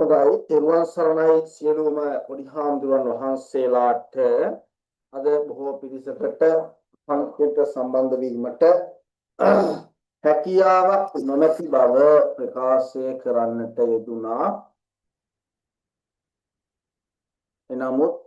හොඳයි තෙරුවන් සරණයි සියලුම පොඩි හාමුදුරන් වහන්සේලාට අද බොහෝ පිරිසකට පන්තියට සම්බන්ධ වීමට හැකියාවක් නොමැති බව ප්‍රකාශ කරන්නට යෙදුනා. එනමුත්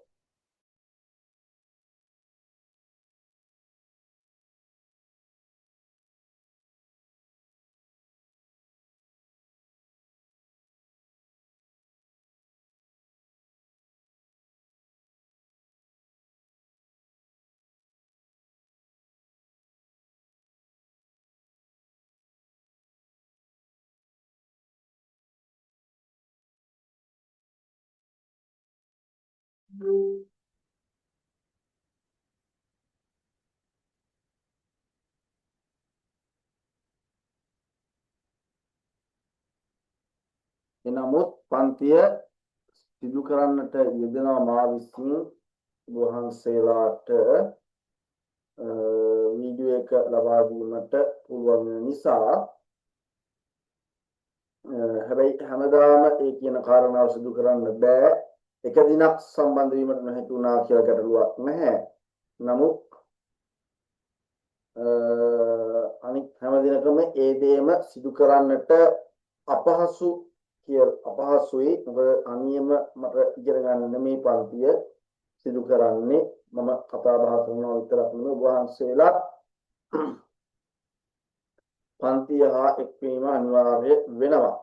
පන්තිය සිදු කරන්නට යෙදෙනා මා විසින් වහන්සේලාට වීඩියෝ එක ලබා දීමට පුළුවන් නිසා හැබැයි හැමදාම ඒ කියන කාරණාව සිදු කරන්න බෑ. එක දිනක් සම්බන්ධ වීමට නොහැකි වුණා කියලා ගැටලුවක් නැහැ. නමුත් අනිත් හැම දිනකම ඒ දේම සිදු කරන්නට අපහසුයි. මොකද අනියම මට ඉගෙන ගන්න නෙමෙයි පන්තිය සිදු කරන්නේ. මම කතා බහ කරනවා විතරක් නෙමෙයි වහන්සේලා පන්තිය හා එක්වීම අනිවාර්ය වෙනවා.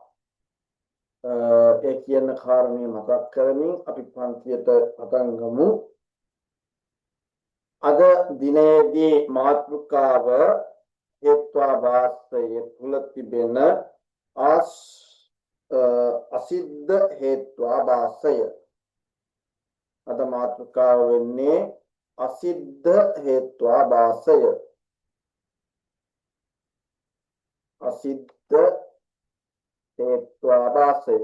ඒ කියන කාරණේ මතක් කරමින් අපි පන්තියට පටන් ගමු. අද දිනේදී මාතෘකාව හේත්වාභාසයේ තුල තිබෙන අසිද්ධ හේත්වාභාසය. අද මාතෘකාව වෙන්නේ අසිද්ධ හේත්වාභාසය. අසිද්ධ හේත්වාභාසය.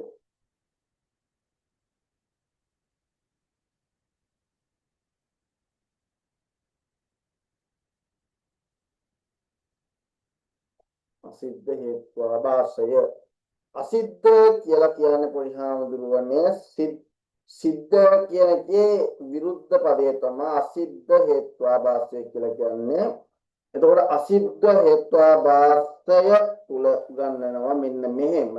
අසිද්ධ හේත්වාභාසය. අසිද්ධ කියලා කියන්නේ පොඩි හාමුදුරුවනේ සිද්ධ කියන එකේ විරුද්ධ පදය තමයි අසිද්ධ හේත්වාභාසය කියලා කියන්නේ. එතකොට අසිද්ධ හේත්වාභාසය තුල ගන්නනවා මෙන්න මෙහෙම.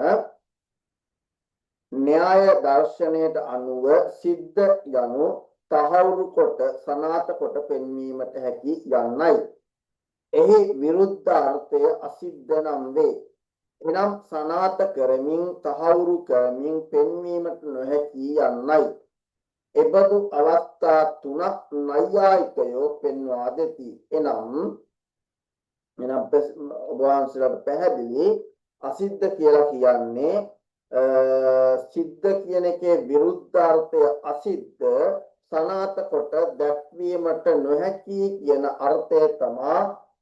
න්‍යාය දර්ශනයට අනුව සිද්ධ යනු තහවුරු කොට සනාත කොට පෙන්වීමට හැකි යන්නයි. එහි විරුද්ධ අර්ථය අසිද්ධ නම් වේ. එනම් සනාත කරමින් තහවුරු කරමින් පෙන්වීමට නොහැකි යන්නයි. එබඳු අවස්ථා තුනක් නෛයායිකයෝ පෙන්වා දෙති. එනම් ඔබවහන්සේලාට පැහැදිලි අසිද්ධ කියලා කියන්නේ සිද්ධ කියන එකේ විරුද්ධාර්ථය අසිද්ධ සනාත කොට දැක්වීමට නොහැකි කියන අර්ථය තමයි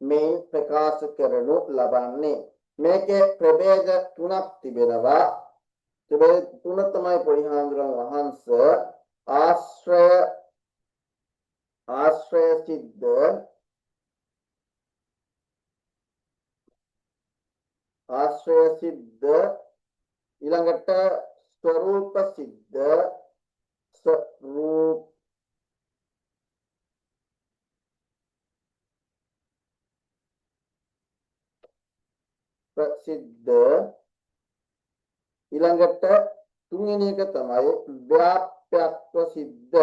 මේ ප්‍රකාශ කරනු ලබන්නේ. මේකේ ප්‍රභේද තුනක් තිබෙනවා. ප්‍රභේද තුන තමයි පොඩි හාමුදුරන් වහන්සේ ආශ්‍රය සිද්ධ, ආශ්‍රය සිද්ධ, ඊළඟට ස්වરૂප සිද්ධ, ස්වરૂප ප්‍රසිද්ධ, ඊළඟට තුන්වෙනි එක තමයි ව්‍යාප්‍යත්ව සිද්ධ.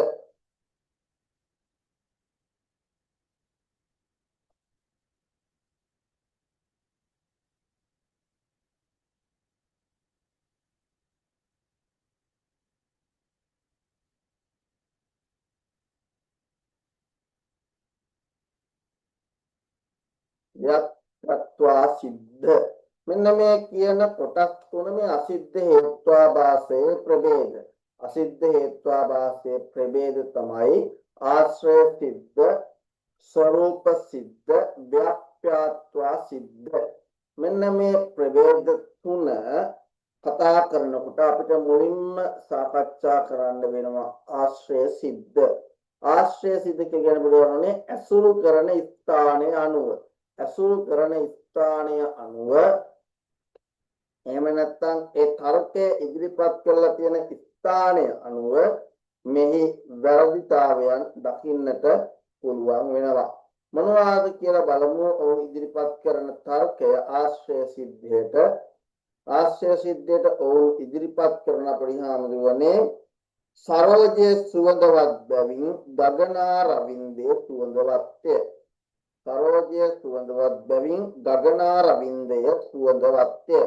ව්‍යාප්‍යත්වා සිද්ධ. මෙන්න මේ කියන කොටස් තුන මේ අසිද්ධ හේත්වාභාසයේ ප්‍රභේද. අසිද්ධ හේත්වාභාසයේ ප්‍රභේද තමයි ආශ්‍රය සිද්ධ, ස්වરૂප සිද්ධ, ව්‍යාප්‍යත්වා සිද්ධ. මෙන්න මේ ප්‍රභේද තුන කතා කරනකොට අපිට මුලින්ම සාකච්ඡා කරන්න වෙනවා ආශ්‍රය සිද්ධ. ආශ්‍රය සිද්ධ කියන බුදුරණනේ ඇසුරු කරන ස්ථානයේ අනුව. ඇසුරු කරන ස්ථානය අනුව එහෙම නැත්නම් ඒ තර්කය ඉදිරිපත් කරලා තියෙන ස්ථානය අනුව මෙහි වැරදිතාවයන් දකින්නට පුළුවන් වෙනවා. මොනවාද කියලා බලමු. ඔවුන් ඉදිරිපත් කරන තර්කය ආශ්‍රය සිද්ධියට ඔවුන් ඉදිරිපත් කරන පරිහාමදුවනේ සරෝජයේ සුවඳවත් බැවින් ගගනා රවින්දේ සුවඳවත්ය. සරෝජයේ සුවඳවත් බැවින් ගගනා රවින්දය සුවඳවත්ය.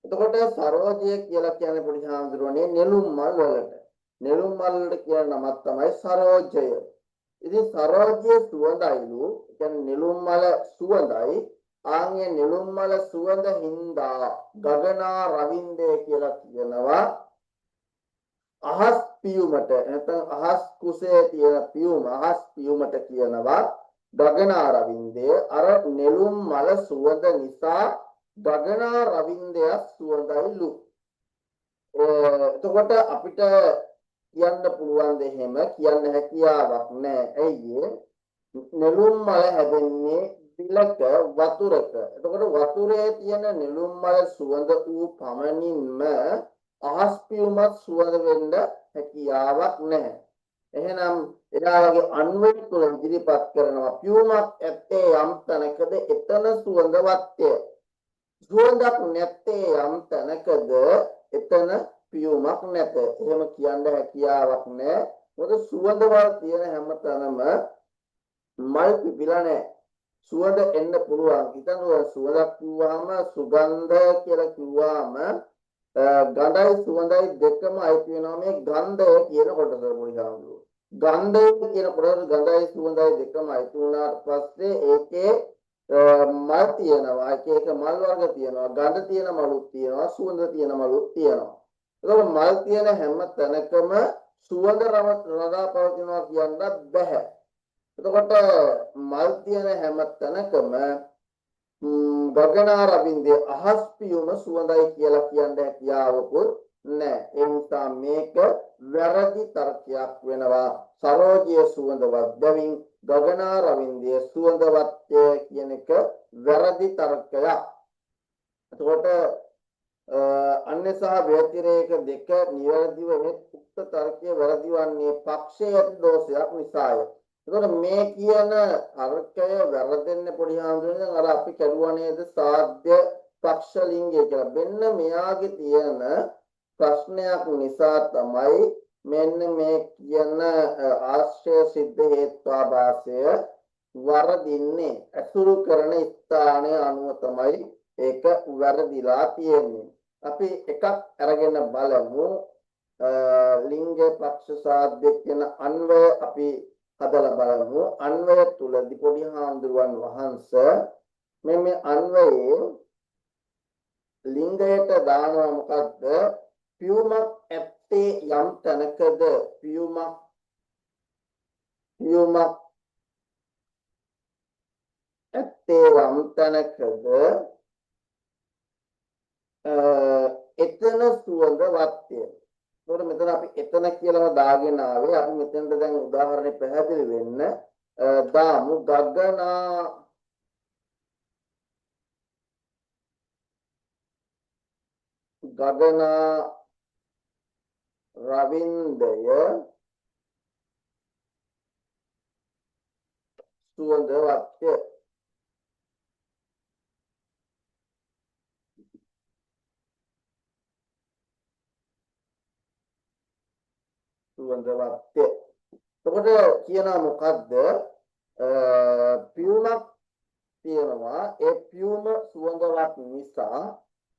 එතකොට සරෝජය කියලා කියන්නේ පරිහාමදුවනේ නෙළුම් මල් වලට. නෙළුම් මල් වලට කියන නමක් තමයි සරෝජය. ඉතින් සරෝජයේ සුවඳයිලු කියන්නේ නෙළුම් මල සුවඳයි. ආන්ගේ නෙළුම් මල සුවඳ හින්දා ගගනා රවින්දේ කියලා කියනවා. අහස් පියුමට නැත්නම් අහස් කුසේ තියෙන පියුම අහස් පියුමට කියනවා ගගනා රවින්දේ. අර නෙළුම් මල සුවඳ නිසා ගගනා රවින්දය සුවඳයිලු. එතකොට අපිට කියන්න පුළුවන් දෙහෙම කියන්න හැකියාවක් නැහැ. ඇයි නෙළුම් මල හැදෙන්නේ පිලක වතුරක. එතකොට වතුරේ තියෙන නෙළුම් මල සුවඳ වූ පමණින්ම අහස් පියුමක් සුවඳ වෙන්න හැකියාවක් නැහැ. එහෙනම් එයාගේ අන්වය තුළ ඉදිරිපත් කරනවා පියුමක් ඇත්තේ යම් තැනකද එතන සුවඳවත්ය. සුවඳක් නැත්තේ යම් තැනකද එතන පියුමක් නැත. එහෙම කියන්න හැකියාවක් නැහැ. මොකද සුවඳවල් තියෙන හැම තැනම මල් පිපිලා නැහැ. සුවඳ එන්න පුළුවන්. හිතනවා සුවඳක් කිව්වහම සුගන්ධ කියලා කිව්වහම ගඳයි සුවඳයි දෙකම අයිති වෙනවා මේ ගන්ධය කියන කොටස පොඩිගාමු. ගන්ධය කියන කොටස ගඳයි සුවඳයි දෙකම අයිති වුණාට පස්සේ ඒකේ මල් තියෙනවා. එක මල් වර්ග තියෙනවා. ගඳ තියෙන මලුත් තියෙනවා. සුවඳ තියෙන මලුත් තියෙනවා. ඒක මල් තියෙන හැම තැනකම සුවඳ රඳා පවතිනවා කියන්න බෑ. එතකොට මල් තියෙන හැම තැනකම ගගනා රවින්දේ අහස් පියුම සුවඳයි කියලා කියන්න හැකියාවකුත් නැහැ. ඒ නිසා මේක වැරදි තර්කයක් වෙනවා. සරෝජයේ සුවඳවත් බැවින් ගගනා රවින්දේ සුවඳවත්ය කියන එක වැරදි තර්කයක්. එතකොට අන්‍ය සහ ව්‍යතිරේක දෙක නිවැරදිව උක්ත තර්කයේ වැරදි වන්නේ පක්ෂයේ දෝෂයක් නිසාය. එතකොට මේ කියන තර්කය වැරදෙන්න පොඩි හාමුදුරනේ අර අපි කරුවා නේද සාධ්‍ය පක්ෂ ලිංගය කියලා. මෙන්න මෙයාගේ තියෙන ප්‍රශ්නයක් නිසා තමයි මෙන්න මේ කියන ආශ්‍රය සිද්ධ හේත්වාභාසය වරදින්නේ. අසුරු කරන ස්ථානය අනුව තමයි ඒක වැරදිලා තියෙන්නේ. අපි එකක් අරගෙන බලමු. ලිංග පක්ෂ සාධ්‍ය කියන අන්වය අපි හදලා බලමු. අන්වය තුලදී පොඩි හාමුදුරුවන් වහන්සේ මේ අන්වයේ ලිංගයට දානවා මොකද්ද? පියුමක් ඇත්තේ යම් තැනකද පියුමක් ඇත්තේ යම් තැනකද එතන සුවඳවත්ය. ඒකට මෙතන අපි එතන කියලාම දාගෙන ආවේ. අපි මෙතෙන්ද දැන් උදාහරණේ පැහැදිලි වෙන්න දාමු ගගනා රවින්දය සුවඳවත්ය. සුවඳවත්ය. එතකොට කියනවා මොකද්ද? පියුමක් තියෙනවා. ඒ පියුම සුවඳවත් නිසා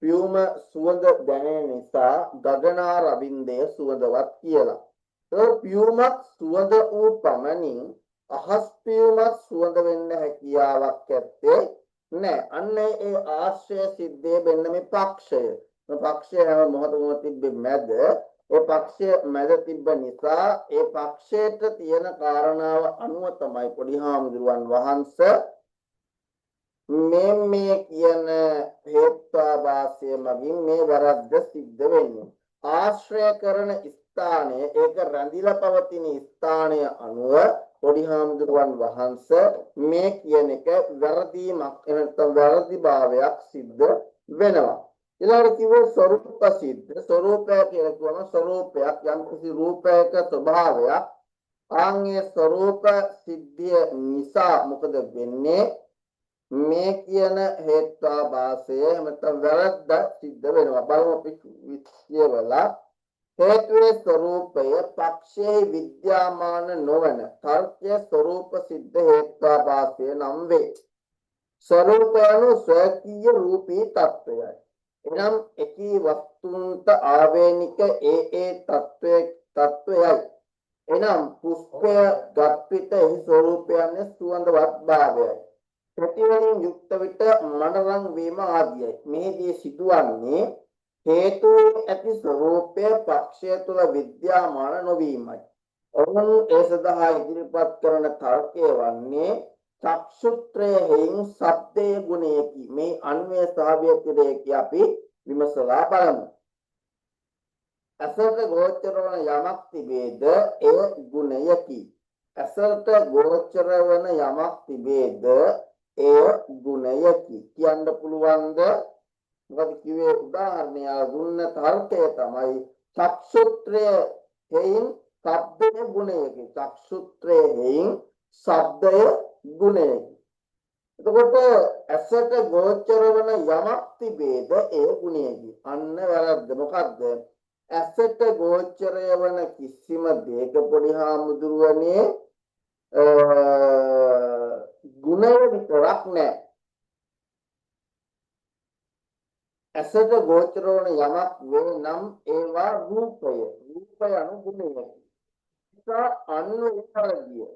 පියුම සුවඳ දැනෙන නිසා ගගනා රවින්දය සුවඳවත් කියලා. ඒ පියුමක් සුවඳ වූ පමණින් අහස් පියුමක් සුවඳ වෙන්න හැකියාවක් ඇත්තේ නැහැ. අන්න ඒ ආශ්‍රය සිද්ධියේ වෙන්න මේ පක්ෂය. මේ පක්ෂය හැම මොහොතකම තිබෙන්නේ මැද. ඒ පක්ෂය මැද තිබ්බ නිසා ඒ පක්ෂයට තියෙන කාරණාව අනුව තමයි පොඩි හාමුදුරුවන් වහන්සේ මේ කියන හේත්වාභාසය මගින් මේ වැරද්ද සිද්ධ වෙන්නේ. ආශ්‍රය කරන ස්ථානය ඒක රැඳිලා පවතින ස්ථානය අනුව පොඩි හාමුදුරුවන් වහන්සේ මේ කියන එක වැරදීමක් නැත්නම් වැරදිභාවයක් සිද්ධ වෙනවා. ඊළඟට කිව්වේ ස්වરૂප සිද්ධ. ස්වરૂපය කියලා කියවම ස්වરૂපයක් යම් කිසි රූපයක ස්වභාවයක්. ආන්ගේ ස්වરૂප සිද්ධිය නිසා මොකද වෙන්නේ? මේ කියන හේත්වාභාසය නැත්නම් වැරද්ද සිද්ධ වෙනවා. බලමු අපි කියවලා හේතුවේ ස්වરૂපය පක්ෂයේ විද්‍යාමාන නොවන තර්කයේ ස්වરૂප සිද්ධ හේත්වාභාසය නම් වේ. ස්වરૂපයන ස්වකීය රූපී තත්වයයි. එනම් එකී වස්තුන්ට ආවේනික ඒ තත්වයයි. එනම් පුෂ්පය ගත් විට එහි ස්වરૂපයන්නේ සුවඳවත් භාවයයි. ප්‍රතිවලින් යුක්ත විට මනරං වීම ආදියයි. මෙහිදී සිදුවන්නේ හේතු ඇති ස්වરૂපය පක්ෂය තුළ විද්‍යාමාන නොවීමයි. ඔවුන් ඒ සඳහා ඉදිරිපත් කරන තර්කය වන්නේ චක්ෂුත්‍රයෙන් සබ්දයේ ගුණයකි. මේ අන්වය සහව්‍යතිරේකී අපි විමසලා බලමු. අසත ගෝචර වන යමක් තිබේද එය ගුණයකි. අසත ගෝචර වන යමක් තිබේද එය ගුණයකි. කියන්න පුළුවන්ද? මොකද කිව්වේ උදාහරණය දුන්න තර්කය තමයි චක්ෂුත්‍රයෙන් සබ්දයේ ගුණයකි. චක්ෂුත්‍රයෙන් සබ්දය ගුණයකි. එතකොට ඇසට ගෝචර වන යමක් තිබේද ඒ ගුණයකි. අන්න වැරද්ද. මොකද්ද? ඇසට ගෝචරය වන කිසිම දෙයක පොඩි හාමුදුරුවනේ ගුණය විතරක් නැහැ. ඇසට ගෝචර වන යමක් වේ නම් ඒවා රූපය. රූපය අනු ගුණයකි. ඒක අන්වය කරගිය.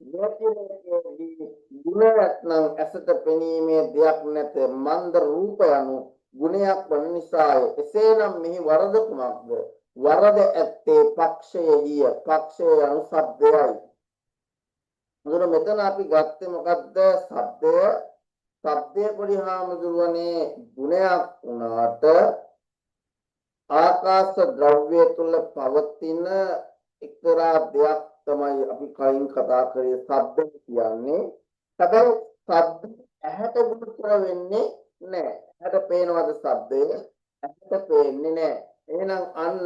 යෝතිරේකේ ගුණයක් නම් ඇසට පෙනීමේ දෙයක් නැත. මන්ද රූපය අනු ගුණයක් වන නිසාය. එසේනම් මෙහි වරද කුමක්ද? වරද ඇත්තේ පක්ෂයෙහි. පක්ෂය අනු ශබ්දයයි. මොකද මෙතන අපි ගත්තේ මොකද්ද? ශබ්දය. ශබ්දයේ පොඩි හාමුදුරුවනේ ගුණයක් වුණාට ආකාශ ද්‍රව්‍ය තුල පවතින එක්තරා දෙයක් තමයි අපි කලින් කතා කරේ ශබ්ද කියන්නේ. හැබැයි ශබ්ද ඇහැට ගුරුතර වෙන්නේ නැහැ. ඇහැට පේනවද ශබ්දය? ඇහැට පේන්නේ නැහැ. එහෙනම් අන්න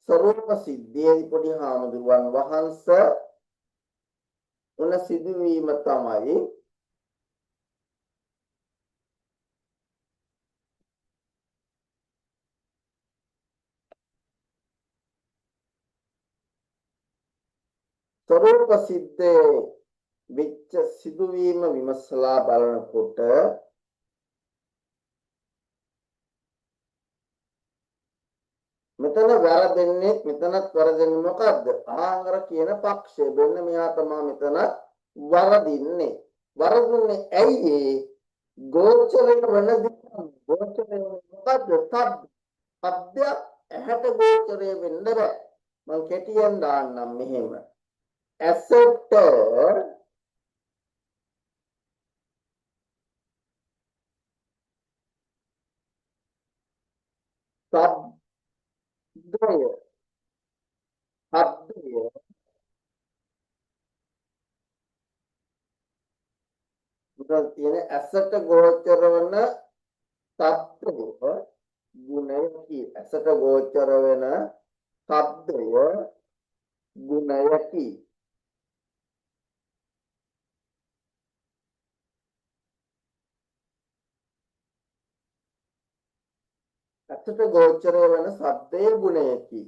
ස්වરૂප සිද්ධියේ පොඩි හාමුදුරුවන් වහන්සේ උන සිදුවීම තමයි ස්වરૂප සිද්ධේ විච්ච සිදුවීම විමසලා බලනකොට මෙතන වැරදෙන්නේ මෙතනත් වැරදෙන්නේ මොකද්ද? ආහාර කියන පක්ෂය. වෙන මෙයා තමයි මෙතන වරදින්නේ. වරදුන්නේ ඇයි? ගෝචරය වෙන ගෝචරය මොකද්ද? ශබ්ද ඇහැට ගෝචරය වෙන්න බෑ. මම කෙටියෙන් දාන්නම් මෙහෙම. ඇසට ශබ්දය මුදල් තියෙන ඇසට ගෝචර වන ශබ්දය ගුණයකි. ඇසට ගෝචර වෙන ශබ්දය ගුණයකි. ඇසට ගෝචර වෙන ශබ්දයේ ගුණයකි.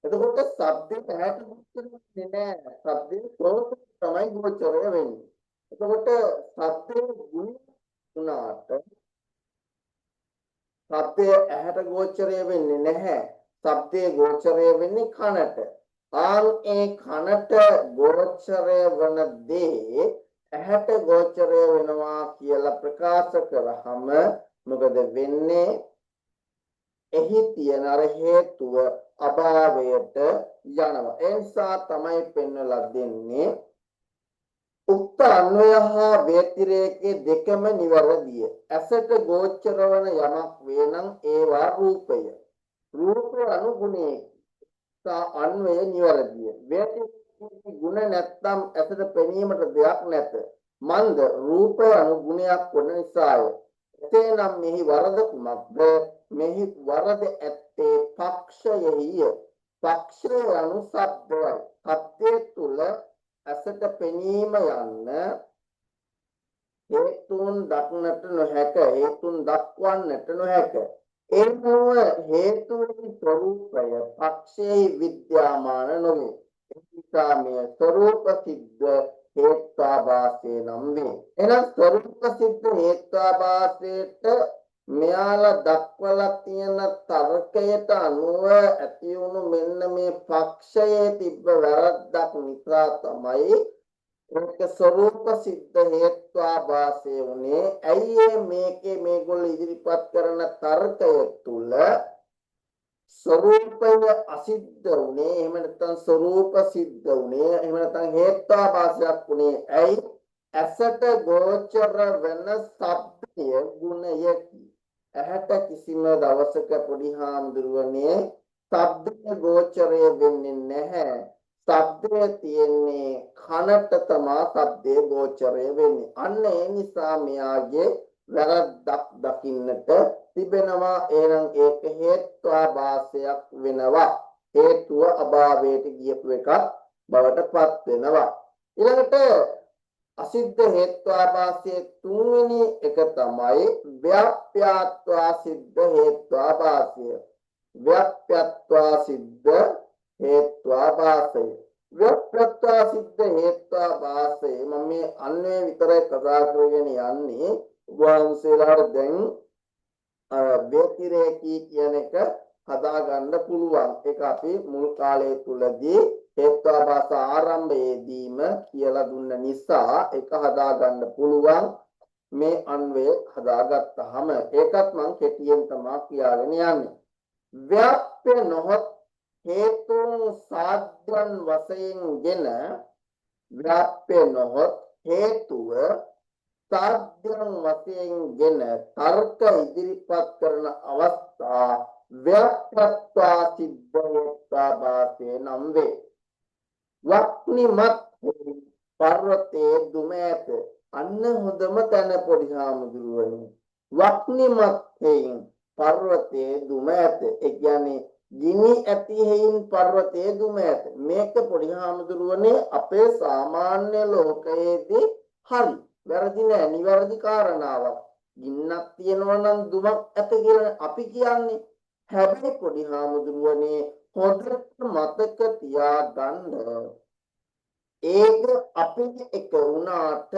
එතකොට ශබ්දයට ඇහැට ගෝචර වෙන්නේ නැහැ. ශබ්දයේ ස්වરૂප තමයි ගෝචරය වෙන්නේ. එතකොට ශබ්දයේ ගුණ උනාට ශබ්දය ඇහැට ගෝචරය වෙන්නේ නැහැ. ශබ්දයේ ගෝචරය වෙන්නේ කනට. ආන් ඒ කනට ගෝචරය වන දේ ඇහැට ගෝචරය වෙනවා කියලා ප්‍රකාශ කරාම මොකද වෙන්නේ? එහි තියෙන අර හේතුව අභාවයට යනවා. ඒ නිසා තමයි පෙන්වලා දෙන්නේ උක්ත අන්වය හා ව්‍යතිරේකයේ දෙකම නිවැරදිය. ඇසට ගෝචර වන යමක් වේ නම් ඒවා රූපය. රූපය අනුගුණේ අන්වය නිවැරදිය. ව්‍යතිරේකයේ ගුණ නැත්නම් ඇසට පෙනීමට දෙයක් නැත. මන්ද රූපය අනුගුණයක් වන නිසාය. එසේනම් මෙහි වරද කුමක්ද? මෙහි වරද ඇත්තේ පක්ෂයෙහිය. පක්ෂය යනු සබ්දයයි. සබ්දයේ තුල ඇසට පෙනීම යන්න හේතුන් දක්නට නොහැක. හේතුන් දක්වන්නට නොහැක. එනව හේතුන්ගේ ස්වરૂපය පක්ෂයේ විද්‍යාමාන නොවේ. එනිසා මෙය ස්වરૂප සිද්ධ හේත්වාභාසයේ නම් වේ. එහෙනම් ස්වરૂප සිද්ධ හේත්වාභාසයට මෙයාලා දක්වලා තියෙන තර්කයට අනුව ඇති වුණු මෙන්න මේ පක්ෂයේ තිබ්බ වැරද්දක් නිසා තමයි ඒක ස්වરૂප සිද්ධ හේත්වාභාසය උනේ. ඇයි මේකේ මේගොල්ලෝ ඉදිරිපත් කරන තර්කය තුල ස්වરૂපය අසිද්ධ උනේ? එහෙම නැත්නම් ස්වરૂප සිද්ධ උනේ? එහෙම නැත්නම් හේත්වාභාසයක් උනේ? ඇයි? ඇසට ගෝචර වෙන ශබ්දය ගුණයකි. ඇහැට කිසිම දවසක පොඩි හාමුදුරුවනේ ශබ්දය ගෝචරය වෙන්නේ නැහැ. ශබ්දය තියෙන්නේ කනට තමයි ශබ්දේ ගෝචරය වෙන්නේ. අන්න ඒ නිසා මෙයාගේ වැරද්දක් දකින්නට තිබෙනවා. එහෙනම් ඒක හේත්වාභාසයක් වෙනවා. හේතුව අභාවයට ගියපු එකක් බවට පත් වෙනවා. ඊළඟට අසිද්ධ හේත්වාභාසයේ තුන්වෙනි එක තමයි ව්‍යාප්‍යත්වා සිද්ධ හේත්වාභාසය. ව්‍යාප්‍යත්වා සිද්ධ හේත්වාභාසය. ව්‍යාප්‍යත්වා සිද්ධ හේත්වාභාසය මම මේ අන්නේ විතරයි කතා කරගෙන යන්නේ. වහන්සේලාට දැන් ව්‍යතිරේකී කියන එක හදාගන්න පුළුවන්. ඒක අපි මුල් කාලයේ තුලදී හේත්වාභාස ආරම්භයේදීම කියලා දුන්න නිසා ඒක හදාගන්න පුළුවන්. මේ අන්වය හදාගත්තාම ඒකත් මම කෙටියෙන් තමයි කියාගෙන යන්නේ. ව්‍යාප්‍ය නොහොත් හේතුන් සාධ්‍යන් වශයෙන්ගෙන ව්‍යාප්‍ය නොහොත් හේතුව සාධ්‍යන් වශයෙන්ගෙන තර්ක ඉදිරිපත් කරන අවස්ථා ව්‍යාප්‍යත්වා සිද්ධ හේත්වාභාසයේ නම් වේ. වක්නිමත් පර්වතයේ දුම ඇත. අන්න හොඳම තැන පොඩි හාමුදුරුවනේ. වක්නිමත් හේයින් පර්වතයේ දුම ඇත. ඒ කියන්නේ ගිනි ඇති හේයින් පර්වතයේ දුම ඇත. මේක පොඩි හාමුදුරුවනේ අපේ සාමාන්‍ය ලෝකයේදී හරි. වැරදි නෑ. නිවැරදි කාරණාවක්. ගින්නක් තියෙනවා නම් දුමක් ඇත කියලා අපි කියන්නේ. හැබැයි පොඩි හාමුදුරුවනේ හොඳට මතක තියාගන්න. ඒක අපි එක වුණාට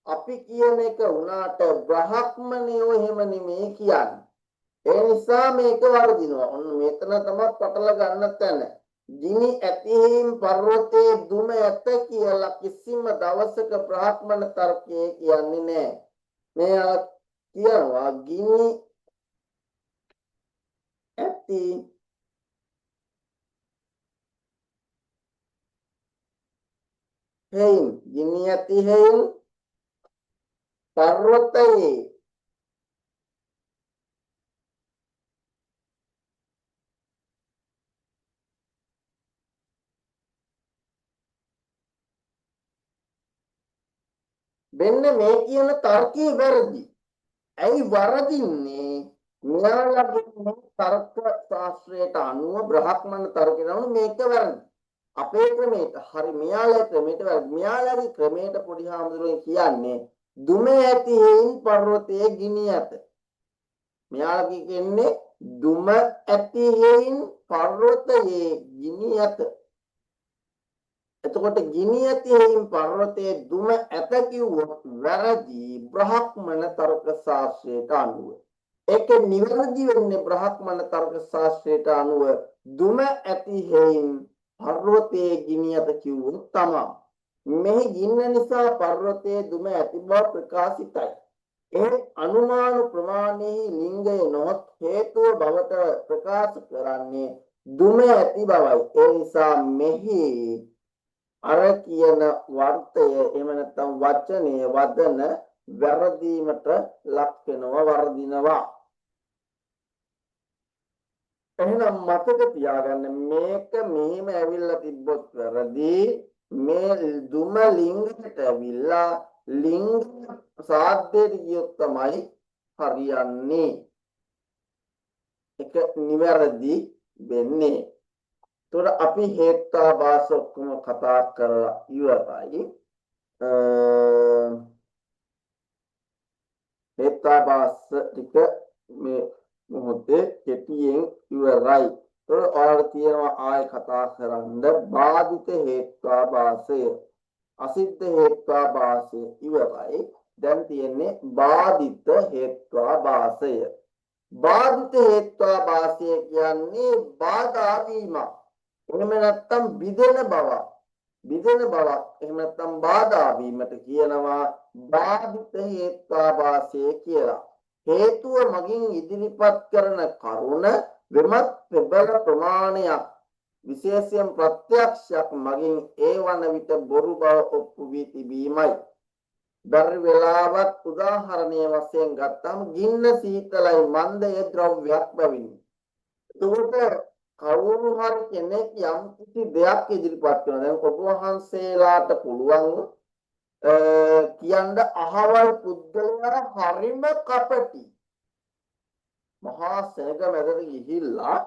අපි කියන එක වුණාට බ්‍රහ්මණයෝ එහෙම නෙමෙයි කියන්නේ. ඒ නිසා මේක වර්ධිනවා. ඔන්න මෙතන තමයි පටල ගන්න තැන. ගිනි ඇතිහිම් පර්වතයේ දුම ඇත කියලා කිසිම දවසක බ්‍රාහ්මණ තර්කයේ කියන්නේ නැහැ. මේ කියනවා ගිනි ඇති හේයින් ගිනි ඇති හේයින් පර්වතයේ මෙන්න මේ කියන තර්කයේ වැරදි. ඇයි වරදින්නේ? මෙයාලගේ තර්ක ශාස්ත්‍රයට අනුව බ්‍රහ්මණ තර්කයට අනුව මේක වැරදි. අපේ ක්‍රමයට හරි මෙයාලගේ ක්‍රමයට වැරදි. මෙයාලගේ ක්‍රමයට පොඩි හාමුදුරුවෝ කියන්නේ දුම ඇති හේයින් පර්වතයේ ගිනි ඇත. මෙයාලගේ කියන්නේ දුම ඇති හේයින් පර්වතයේ ගිනි ඇත. එතකොට ගිනි ඇති හේයින් පර්වතයේ දුම ඇත කිව්වොත් වැරදි බ්‍රහ්මණ තර්ක ශාස්ත්‍රයට අනුව. ඒක නිවැරදි වෙන්නේ බ්‍රහ්මණ තර්ක ශාස්ත්‍රයට අනුව දුම ඇති හේයින් පර්වතයේ ගිනි ඇත කිව්වොත් තමයි. මෙහි ගින්න නිසා පර්වතයේ දුම ඇති බව ප්‍රකාශිතයි. ඒ අනුමාන ප්‍රමාණයේ ලිංගය නොත් හේතුව බවට ප්‍රකාශ කරන්නේ දුම ඇති බවයි. ඒ නිසා මෙහි අර කියන වර්තය එහෙම නැත්නම් වචනය වදන වැරදීමට ලක් වෙනවා වර්ධිනවා. එහෙනම් මතක තියාගන්න මේක මෙහෙම ඇවිල්ලා තිබ්බොත් වැරදි. මේ දුම ලිංගයට ඇවිල්ලා ලිංග සාධ්‍යයට ගියොත් තමයි හරියන්නේ. එක නිවැරදි වෙන්නේ. ඒතකොට අපි හේත්වාභාස ඔක්කොම කතා කරලා ඉවරයි. හේත්වාභාස ටික මේ මොහොතේ කෙටියෙන් ඉවරයි. ඒතකොට ඔයාලට තියෙනවා ආයෙ කතා කරන්න බාධිත හේත්වාභාසය, අසිද්ධ හේත්වාභාසය ඉවරයි. දැන් තියෙන්නේ බාධිත හේත්වාභාසය. බාධිත හේත්වාභාසය කියන්නේ බාධා වීමක්. එහෙම නැත්නම් බිඳෙන බවක්. බිඳෙන බවක්. එහෙම නැත්නම් බාධා වීමට කියනවා බාධිත හේත්වාභාසය කියලා. හේතුව මගින් ඉදිරිපත් කරන කරුණ වෙමත් ප්‍රබල ප්‍රමාණයක් විශේෂයෙන් ප්‍රත්‍යක්ෂයක් මගින් ඒ වන විට බොරු බව ඔප්පු වී තිබීමයි. බැරි වෙලාවත් උදාහරණය වශයෙන් ගත්තම ගින්න සීතලයි මන්දය ද්‍රව්‍යයක් බැවිනි. එතකොට කවුරු හරි කෙනෙක් යම් කිසි දෙයක් ඉදිරිපත් කරනවා. දැන් ඔබ වහන්සේලාට පුළුවන් කියන්න අහවල් පුද්ගලයා හරිම කපටි. මහා සෙනග මැදට ගිහිල්ලා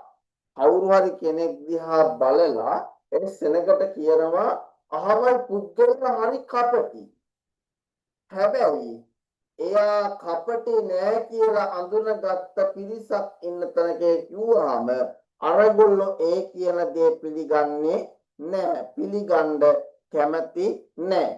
කවුරු හරි කෙනෙක් දිහා බලලා ඒ සෙනගට කියනවා අහවල් පුද්ගලයා හරි කපටි. හැබැයි එයා කපටි නෑ කියලා අඳුනගත්ත පිරිසක් ඉන්න තැනක කිව්වහම අරගොල්ලෝ ඒ කියන දේ පිළිගන්නේ නෑ, පිළිගන්න කැමති නෑ.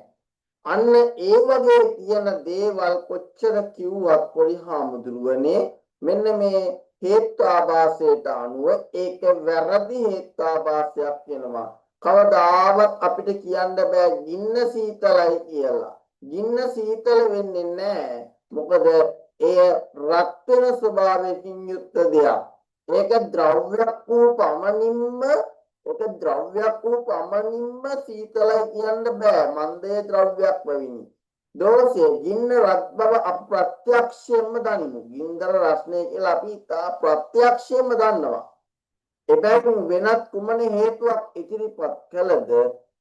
අන්න ඒ වගේ කියන දේවල් කොච්චර කිව්වත් පොඩි හාමුදුරුවනේ මෙන්න මේ හේත්වාභාසයට අනුව ඒක වැරදි හේත්වාභාසයක් වෙනවා. කවදාවත් අපිට කියන්න බෑ ගින්න සීතලයි කියලා. ගින්න සීතල වෙන්නේ නැහැ. මොකද එය රත් වෙන ස්වභාවයකින් යුක්ත දෙයක්. ඒක ද්‍රව්‍යයක් වූ පමණින්ම සීතලයි කියන්න බෑ. මන්දේ ද්‍රව්‍යයක් වෙවිනි. දෝෂයේ ගින්න රත් බව අප්‍රත්‍යක්ෂයෙන්ම දනිමු. ගින්දර රස්නේ කියලා අපි තා ප්‍රත්‍යක්ෂයෙන්ම දන්නවා. එබැවින් වෙනත් කුමන හේතුවක් ඉදිරිපත් කළද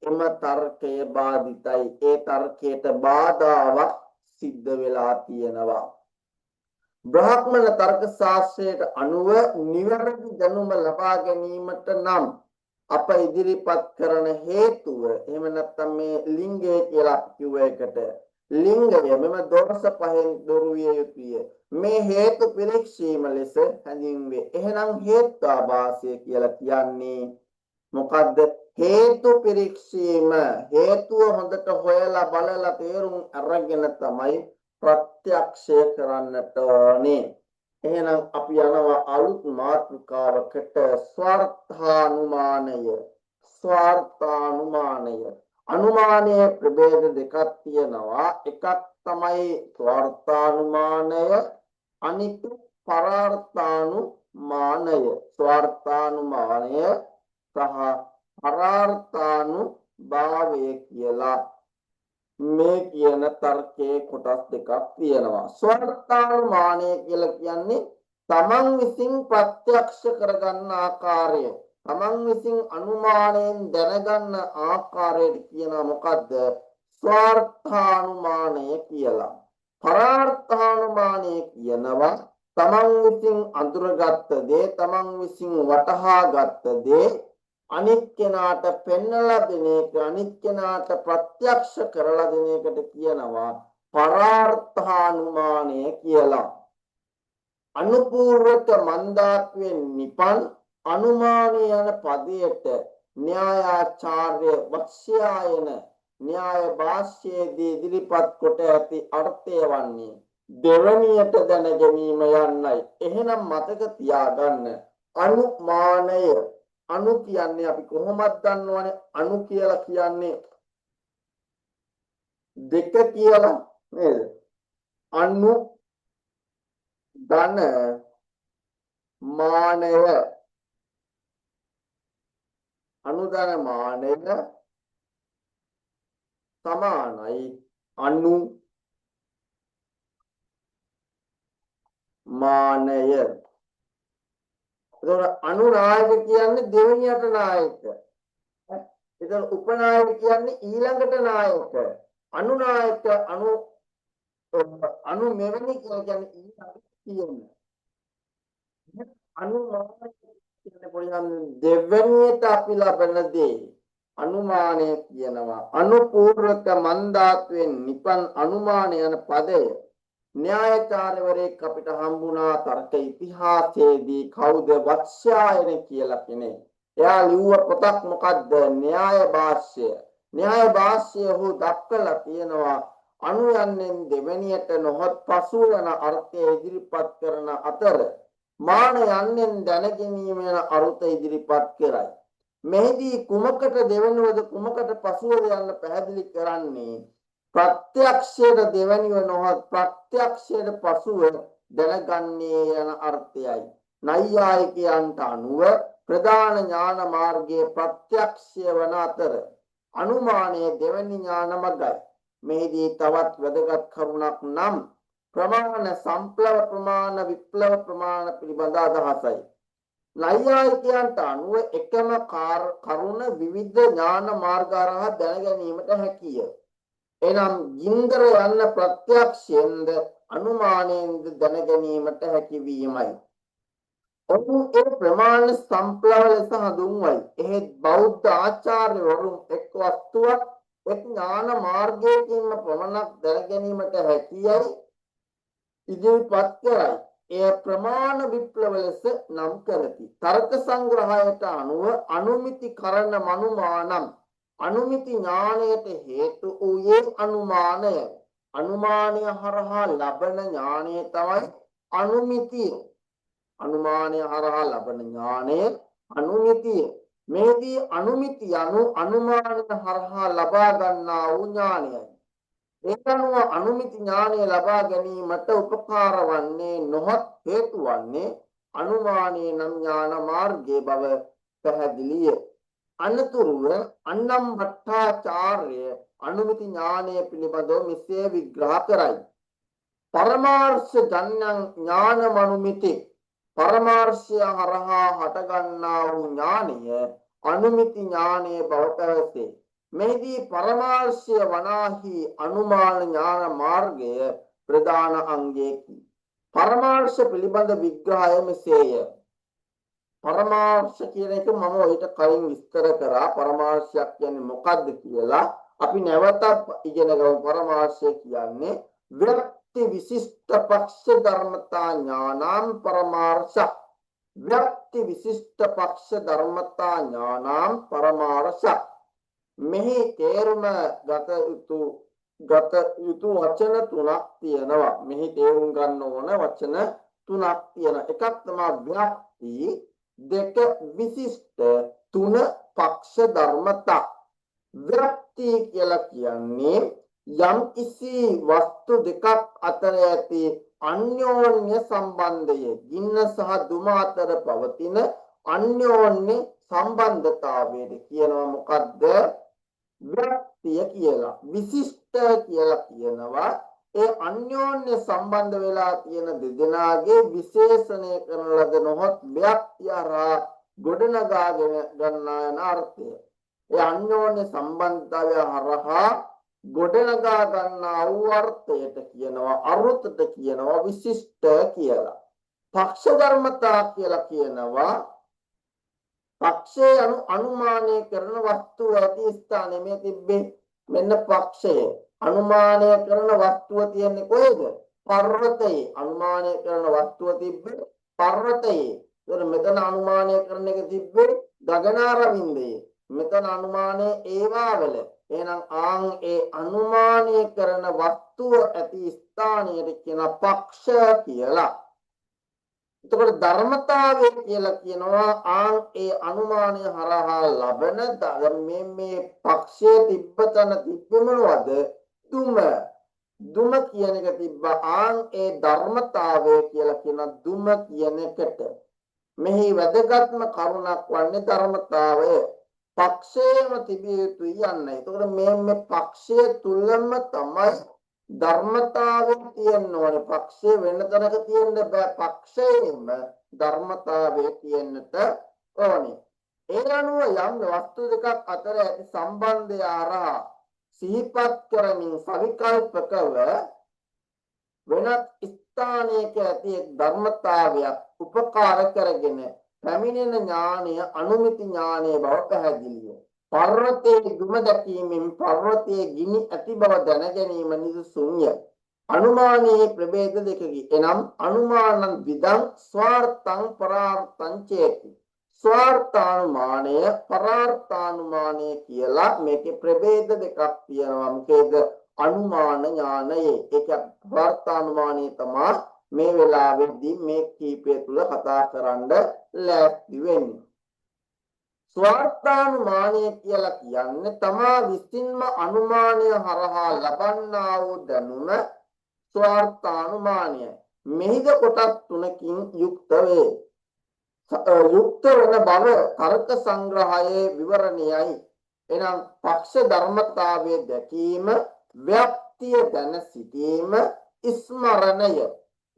එම තර්කය බාධිතයි. ඒ තර්කයට බාධාවක් සිද්ධ වෙලා තියෙනවා. බ්‍රාහ්මණ තර්ක ශාස්ත්‍රයට අනුව නිවැරදි දැනුම ලබා ගැනීමට නම් අප ඉදිරිපත් කරන හේතුව එහෙම නැත්නම් මේ ලිංගය කියලා කිව්ව එකට ලිංගය මෙම දෝෂ පහෙන් දුරු විය යුතුය. මේ හේතු පිරික්සීම ලෙස හැඳින්වේ. එහෙනම් හේත්වාභාසය කියලා කියන්නේ මොකද්ද? හේතු පිරික්සීම. හේතුව හොඳට හොයලා බලලා තේරුම් අරගෙන තමයි ප්‍රත්‍යක්ෂය කරන්නට ඕනේ. එහෙනම් අපි යනවා අලුත් මාතෘකාවකට ස්වර්ථානුමානය. අනුමානයේ ප්‍රභේද දෙකක් තියෙනවා. එකක් තමයි ස්වර්ථානුමානය, අනිත් පරාර්ථානුමානය. ස්වර්ථානුමානය සහ පරාර්ථානුභාවය කියලා මේ කියන තර්කයේ කොටස් දෙකක් තියෙනවා. ස්වර්ථානුමානය කියලා කියන්නේ තමන් විසින් ප්‍රත්‍යක්ෂ කරගන්න ආකාරය. තමන් විසින් අනුමානයෙන් දැනගන්න ආකාරයට කියනවා මොකද්ද? ස්වර්ථානුමානය කියලා. පරාර්ථානුමානය කියනවා තමන් විසින් අඳුරගත්ත දේ, තමන් විසින් වටහාගත්ත දේ අනිත් කෙනාට පෙන්වලා දෙන එක, අනිත් කෙනාට ප්‍රත්‍යක්ෂ කරලා දෙන එකට කියනවා පරාර්ථානුමානය කියලා. අනුපූර්වක මන්දාත්වයෙන් නිපන් අනුමානය යන පදයට න්‍යායාචාර්ය වක්ෂයායන න්‍යාය භාෂ්‍යයේදී ඉදිරිපත් කොට ඇති අර්ථය වන්නේ දෙවණියට දැන ගැනීම යන්නයි. එහෙනම් මතක තියාගන්න අනුමානය. අනු කියන්නේ අපි කොහොමද දන්නවනේ? අනු කියලා කියන්නේ දෙක කියලා නේද? අනු ධන මානය, අනුධන මානය සමානයි අනු මානය. එතකොට අනුනායක කියන්නේ දෙවෙනියට නායක. එතකොට උපනායක කියන්නේ ඊළඟට නායක. අනුනායක අනු මෙවැනි කියලා කියන්නේ ඊළඟට කියන්නේ. අනුමානය කියන්නේ පොඩ්ඩක් දෙවෙනියට අපි ලබන දේ අනුමානය කියනවා. අනුපූර්වක මන්දාත්වෙන් නිපන් අනුමාන යන පදය න්‍යායචාර්යවරයෙක් අපිට හම්බුණා තර්ක ඉතිහාසයේදී කවුද වත්ස්යායන කියලා කෙනෙක්. එයා ලිව්ව පොතක් මොකද්ද? න්‍යාය භාෂ්‍ය. න්‍යාය භාෂ්‍ය හු දක්වලා තියෙනවා අනු යන්නෙන් දෙවෙනියට නොහොත් පසු යන අර්ථය ඉදිරිපත් කරන අතර මාන යන්නෙන් දැනගැනීම යන අර්ථ ඉදිරිපත් කරයි. මෙහිදී කුමකට දෙවෙනිවද කුමකට පසුවද යන්න පැහැදිලි කරන්නේ ප්‍රත්‍යක්ෂයට දෙවැනිව නොහොත් ප්‍රත්‍යක්ෂයට පසුව දැනගන්නේ යන අර්ථයයි. නෛයායිකයන්ට අනුව ප්‍රධාන ඥාන මාර්ගයේ ප්‍රත්‍යක්ෂය වන අතර අනුමානයේ දෙවැනි ඥාන මගයි. මෙහිදී තවත් වැදගත් කරුණක් නම් ප්‍රමාණ සම්ප්ලව ප්‍රමාණ විප්ලව ප්‍රමාණ පිළිබඳ අදහසයි. නෛයායිකයන්ට අනුව එකම කරුණ විවිධ ඥාන මාර්ග හරහා දැන ගැනීමට හැකිය. එනම් ගින්දර යන්න ප්‍රත්‍යක්ෂයෙන්ද අනුමානයෙන්ද දැන ගැනීමට හැකි වීමයි. ඔවුන් ඒ ප්‍රමාණ සම්ප්ලව ලෙස හඳුන්වයි. එහෙත් බෞද්ධ ආචාර්යවරුන් එක් වස්තුවක් එක් ඥාන මාර්ගයකින්ම පමණක් දැන ගැනීමට හැකියයි ඉදිරිපත් කරයි. එය ප්‍රමාණ විප්ලව ලෙස නම් කරති. තර්ක සංග්‍රහයට අනුව අනුමිති කරණ මනුමානම් අනුමිති ඥානයට හේතු වූයේ අනුමානය. අනුමානය හරහා ලබන ඥානය තමයි අනුමිතිය. අනුමානය හරහා ලබන ඥානය අනුමිතිය. මේදී අනුමිති යනු අනුමානය හරහා ලබා ගන්නා වූ ඥානයයි. ඒකනුව අනුමිති ඥානය ලබා ගැනීමට උපකාර වන්නේ නොහොත් හේතු වන්නේ අනුමානයේ නම් ඥාන මාර්ගයේ බව පැහැදිලිය. අනතුරුව අන්නම් භට්ටාචාර්ය අනුමිති ඥානය පිළිබඳව මෙසේ විග්‍රහ කරයි. පරමාර්ථ ඥාන මනුමිති පරමාර්ථය හරහා හටගන්නා වූ ඥානය අනුමිති ඥානයේ බව පැවසේ. මෙහිදී පරමාර්ථය වනාහි අනුමාන ඥාන මාර්ගය ප්‍රධාන අංගයකි. පරමාර්ථ පිළිබඳ විග්‍රහය මෙසේය. පරමාර්ථ කියන එක මම ඔයිට කලින් විස්තර කරා. පරමාර්ථයක් කියන්නේ මොකක්ද කියලා. අපි නැවතත් ඉගෙන ගමු. පරමාර්ථය කියන්නේ ව්‍යක්ති විශිෂ්ට පක්ෂ ධර්මතා ඥානම් පරමාර්ථ. ව්‍යක්ති විශිෂ්ට පක්ෂ ධර්මතා ඥානම් පරමාර්ථ. මෙහි තේරුම ගත යුතු වචන තුනක් තියෙනවා. මෙහි තේරුම් ගන්න ඕන වචන තුනක් තියෙනවා. එකක් තමයි ව්‍යක්ති, දෙක විශිෂ්ට, තුන පක්ෂ ධර්මතා. ව්‍යක්ති කියලා කියන්නේ යම් කිසි වස්තු දෙකක් අතර ඇති අන්‍යෝන්‍ය සම්බන්ධය, ගින්න සහ දුම අතර පවතින අන්‍යෝන්‍ය සම්බන්ධතාවයට කියනවා මොකද්ද? ව්‍යක්තිය කියලා. විශිෂ්ට කියලා කියනවා ඒ අන්‍යෝන්‍ය සම්බන්ධ වෙලා තියෙන දෙදෙනාගේ විශේෂණය කරන ලද නොහොත් ව්‍යක්තිය හරහා ගොඩනගාගෙන ගන්නා යන අර්ථය. ඒ අන්‍යෝන්‍ය සම්බන්ධතාවය හරහා ගොඩනගා ගන්නා වූ අර්ථයට කියනවා අරුතට කියනවා විශිෂ්ට කියලා. පක්ෂ ධර්මතා කියලා කියනවා පක්ෂය අනුමානය කරන වස්තුව ඇති ස්ථානයේ මේ තිබ්බේ මෙන්න පක්ෂය. අනුමානය කරන වස්තුව තියන්නේ කොහෙද? පර්වතයේ. අනුමානය කරන වස්තුව තිබ්බේ පර්වතයේ. ඒතර මෙතන අනුමානය කරන එක තිබ්බේ ගගනාරවින්දයේ. මෙතන අනුමානය ඒවාවල. එහෙනම් ඒ අනුමානය කරන වස්තුව ඇති ස්ථානයට කියන පක්ෂ කියලා. එතකොට ධර්මතාවය කියලා කියනවා ඒ අනුමානය හරහා ලබන මේ පක්ෂයේ තිබ්බතන තිබ්බ මොනවද? දුම කියන එක තිබ්බා ඒ ධර්මතාවය කියලා කියන දුම කියන එකට. මෙහි වැදගත්ම කරුණක් වන්නේ ධර්මතාවය. පක්ෂයේම තිබිය යුතුයි යන්නේ. එතකොට මේ පක්ෂය තුලම තමයි ධර්මතාවය තියෙන්න ඕනේ. පක්ෂය වෙන තැනක තියෙන්න බෑ. පක්ෂයෙන්ම ධර්මතාවය තියෙන්නට ඕනේ. ඒ අනුව යම් වස්තු දෙකක් අතර ඇති සම්බන්ධය හරහා සිහිපත් කරමින් සවිකල්පකව වෙනත් ස්ථානයක ඇති ධර්මතාවයක් උපකාර කරගෙන පැමිණෙන ඥානය අනුමිති ඥානය බව පැහැදිලිය. පර්වතයේ දුම දැකීමෙන් පර්වතයේ ගිනි ඇති බව දැන ගැනීම නිසුන්ය. අනුමානයේ ප්‍රභේද දෙකකි. එනම් අනුමානං විදං ස්වාර්ථං පරාර්ථං චේති. ස්වාර්ථානුමානය පරාර්ථානුමානය කියලා මේකේ ප්‍රභේද දෙකක් තියෙනවා. මොකේද? අනුමාන ඥානයේ. ඒක ස්වාර්ථානුමානය තමයි මේ වෙලාවේදී මේ කීපය තුල කතා කරන්න ලෑස්ති වෙන්නේ. ස්වාර්ථානුමානය කියලා කියන්නේ තමා විසින්ම අනුමානය හරහා ලබන්නා වූ දැනුම ස්වාර්ථානුමානය. මෙහිද කොටස් තුනකින් යුක්ත වේ. යුක්ත වන බව තර්ක සංග්‍රහයේ විවරණයයි. එනම් පක්ෂ ධර්මතාවයේ දැකීම, ව්‍යාප්තිය දැන සිටීම, ස්මරණය.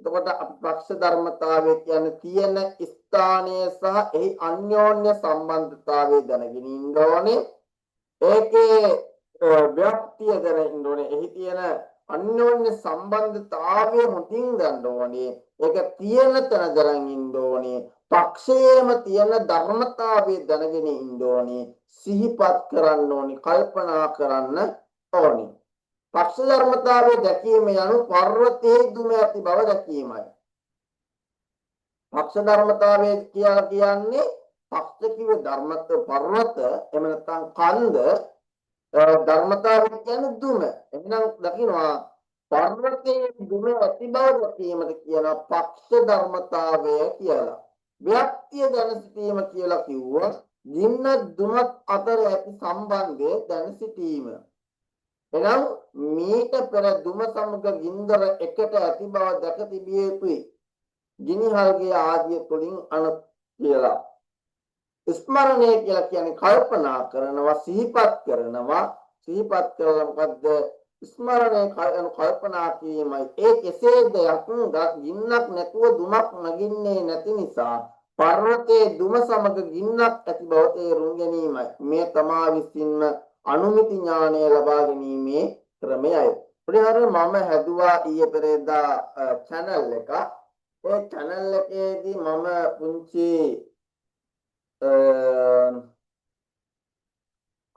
එතකොට පක්ෂ ධර්මතාවය කියන්නේ තියෙන ස්ථානය සහ එහි අන්‍යෝන්‍ය සම්බන්ධතාවය දැනගෙන ඉන්න ඕනේ. ඒකේ ව්‍යාප්තිය දැනගෙන ඕනේ. එහි තියෙන අන්‍යෝන්‍ය සම්බන්ධතාවය මුලින් ගන්න ඕනේ. ඒක තියෙන තැන දැනගෙන ඉන්න ඕනේ. පක්ෂයේම තියෙන ධර්මතාවය දැනගෙන ඉන්න ඕනේ. සිහිපත් කරන්න ඕනේ. කල්පනා කරන්න ඕනේ. පක්ෂ ධර්මතාවයේ දැකීම යනු පර්වතයේ දුම ඇති බව දැකීමයි. පක්ෂ ධර්මතාවයේ කියලා කියන්නේ පක්ෂ කිව ධර්මත පර්වත එහෙම නැත්නම් කන්ද ධර්මතාවය කියන්නේ දුම. එහෙනම් දකින්නවා පර්වතයේ දුම ඇති බව දැකීමද කියන පක්ෂ ධර්මතාවය කියලා. ව්‍යාප්තිය දැන සිටීම කියලා කිව්වා ගින්න දුමත් අතර ඇති සම්බන්ධය දැන සිටීම. එනම් මීට පෙර දුම සමග ගින්දර එකට ඇති බව දැක තිබිය යුතුයි. ගිනිහල්ගේ ආදිය තුලින් අන කියලා. ස්මරණය කියලා කියන්නේ කල්පනා කරනවා, සිහිපත් කරනවා. සිහිපත් කරලා මොකද්ද? ස්මරණය කල්පනා කිරීමයි. ඒ කෙසේද ගින්නක් නැතුව දුමක් නගින්නේ නැති නිසා පර්වතයේ දුම සමග ගින්නක් ඇති බව තේරුම් ගැනීමයි. මේ තමා විසින්ම අනුමිති ඥානය ලබා ගැනීමේ ක්‍රමයයි. පරිහාර මම හැදුවා ඊයේ පෙරේදා channel එක. ඒ channel එකේදී මම පුංචි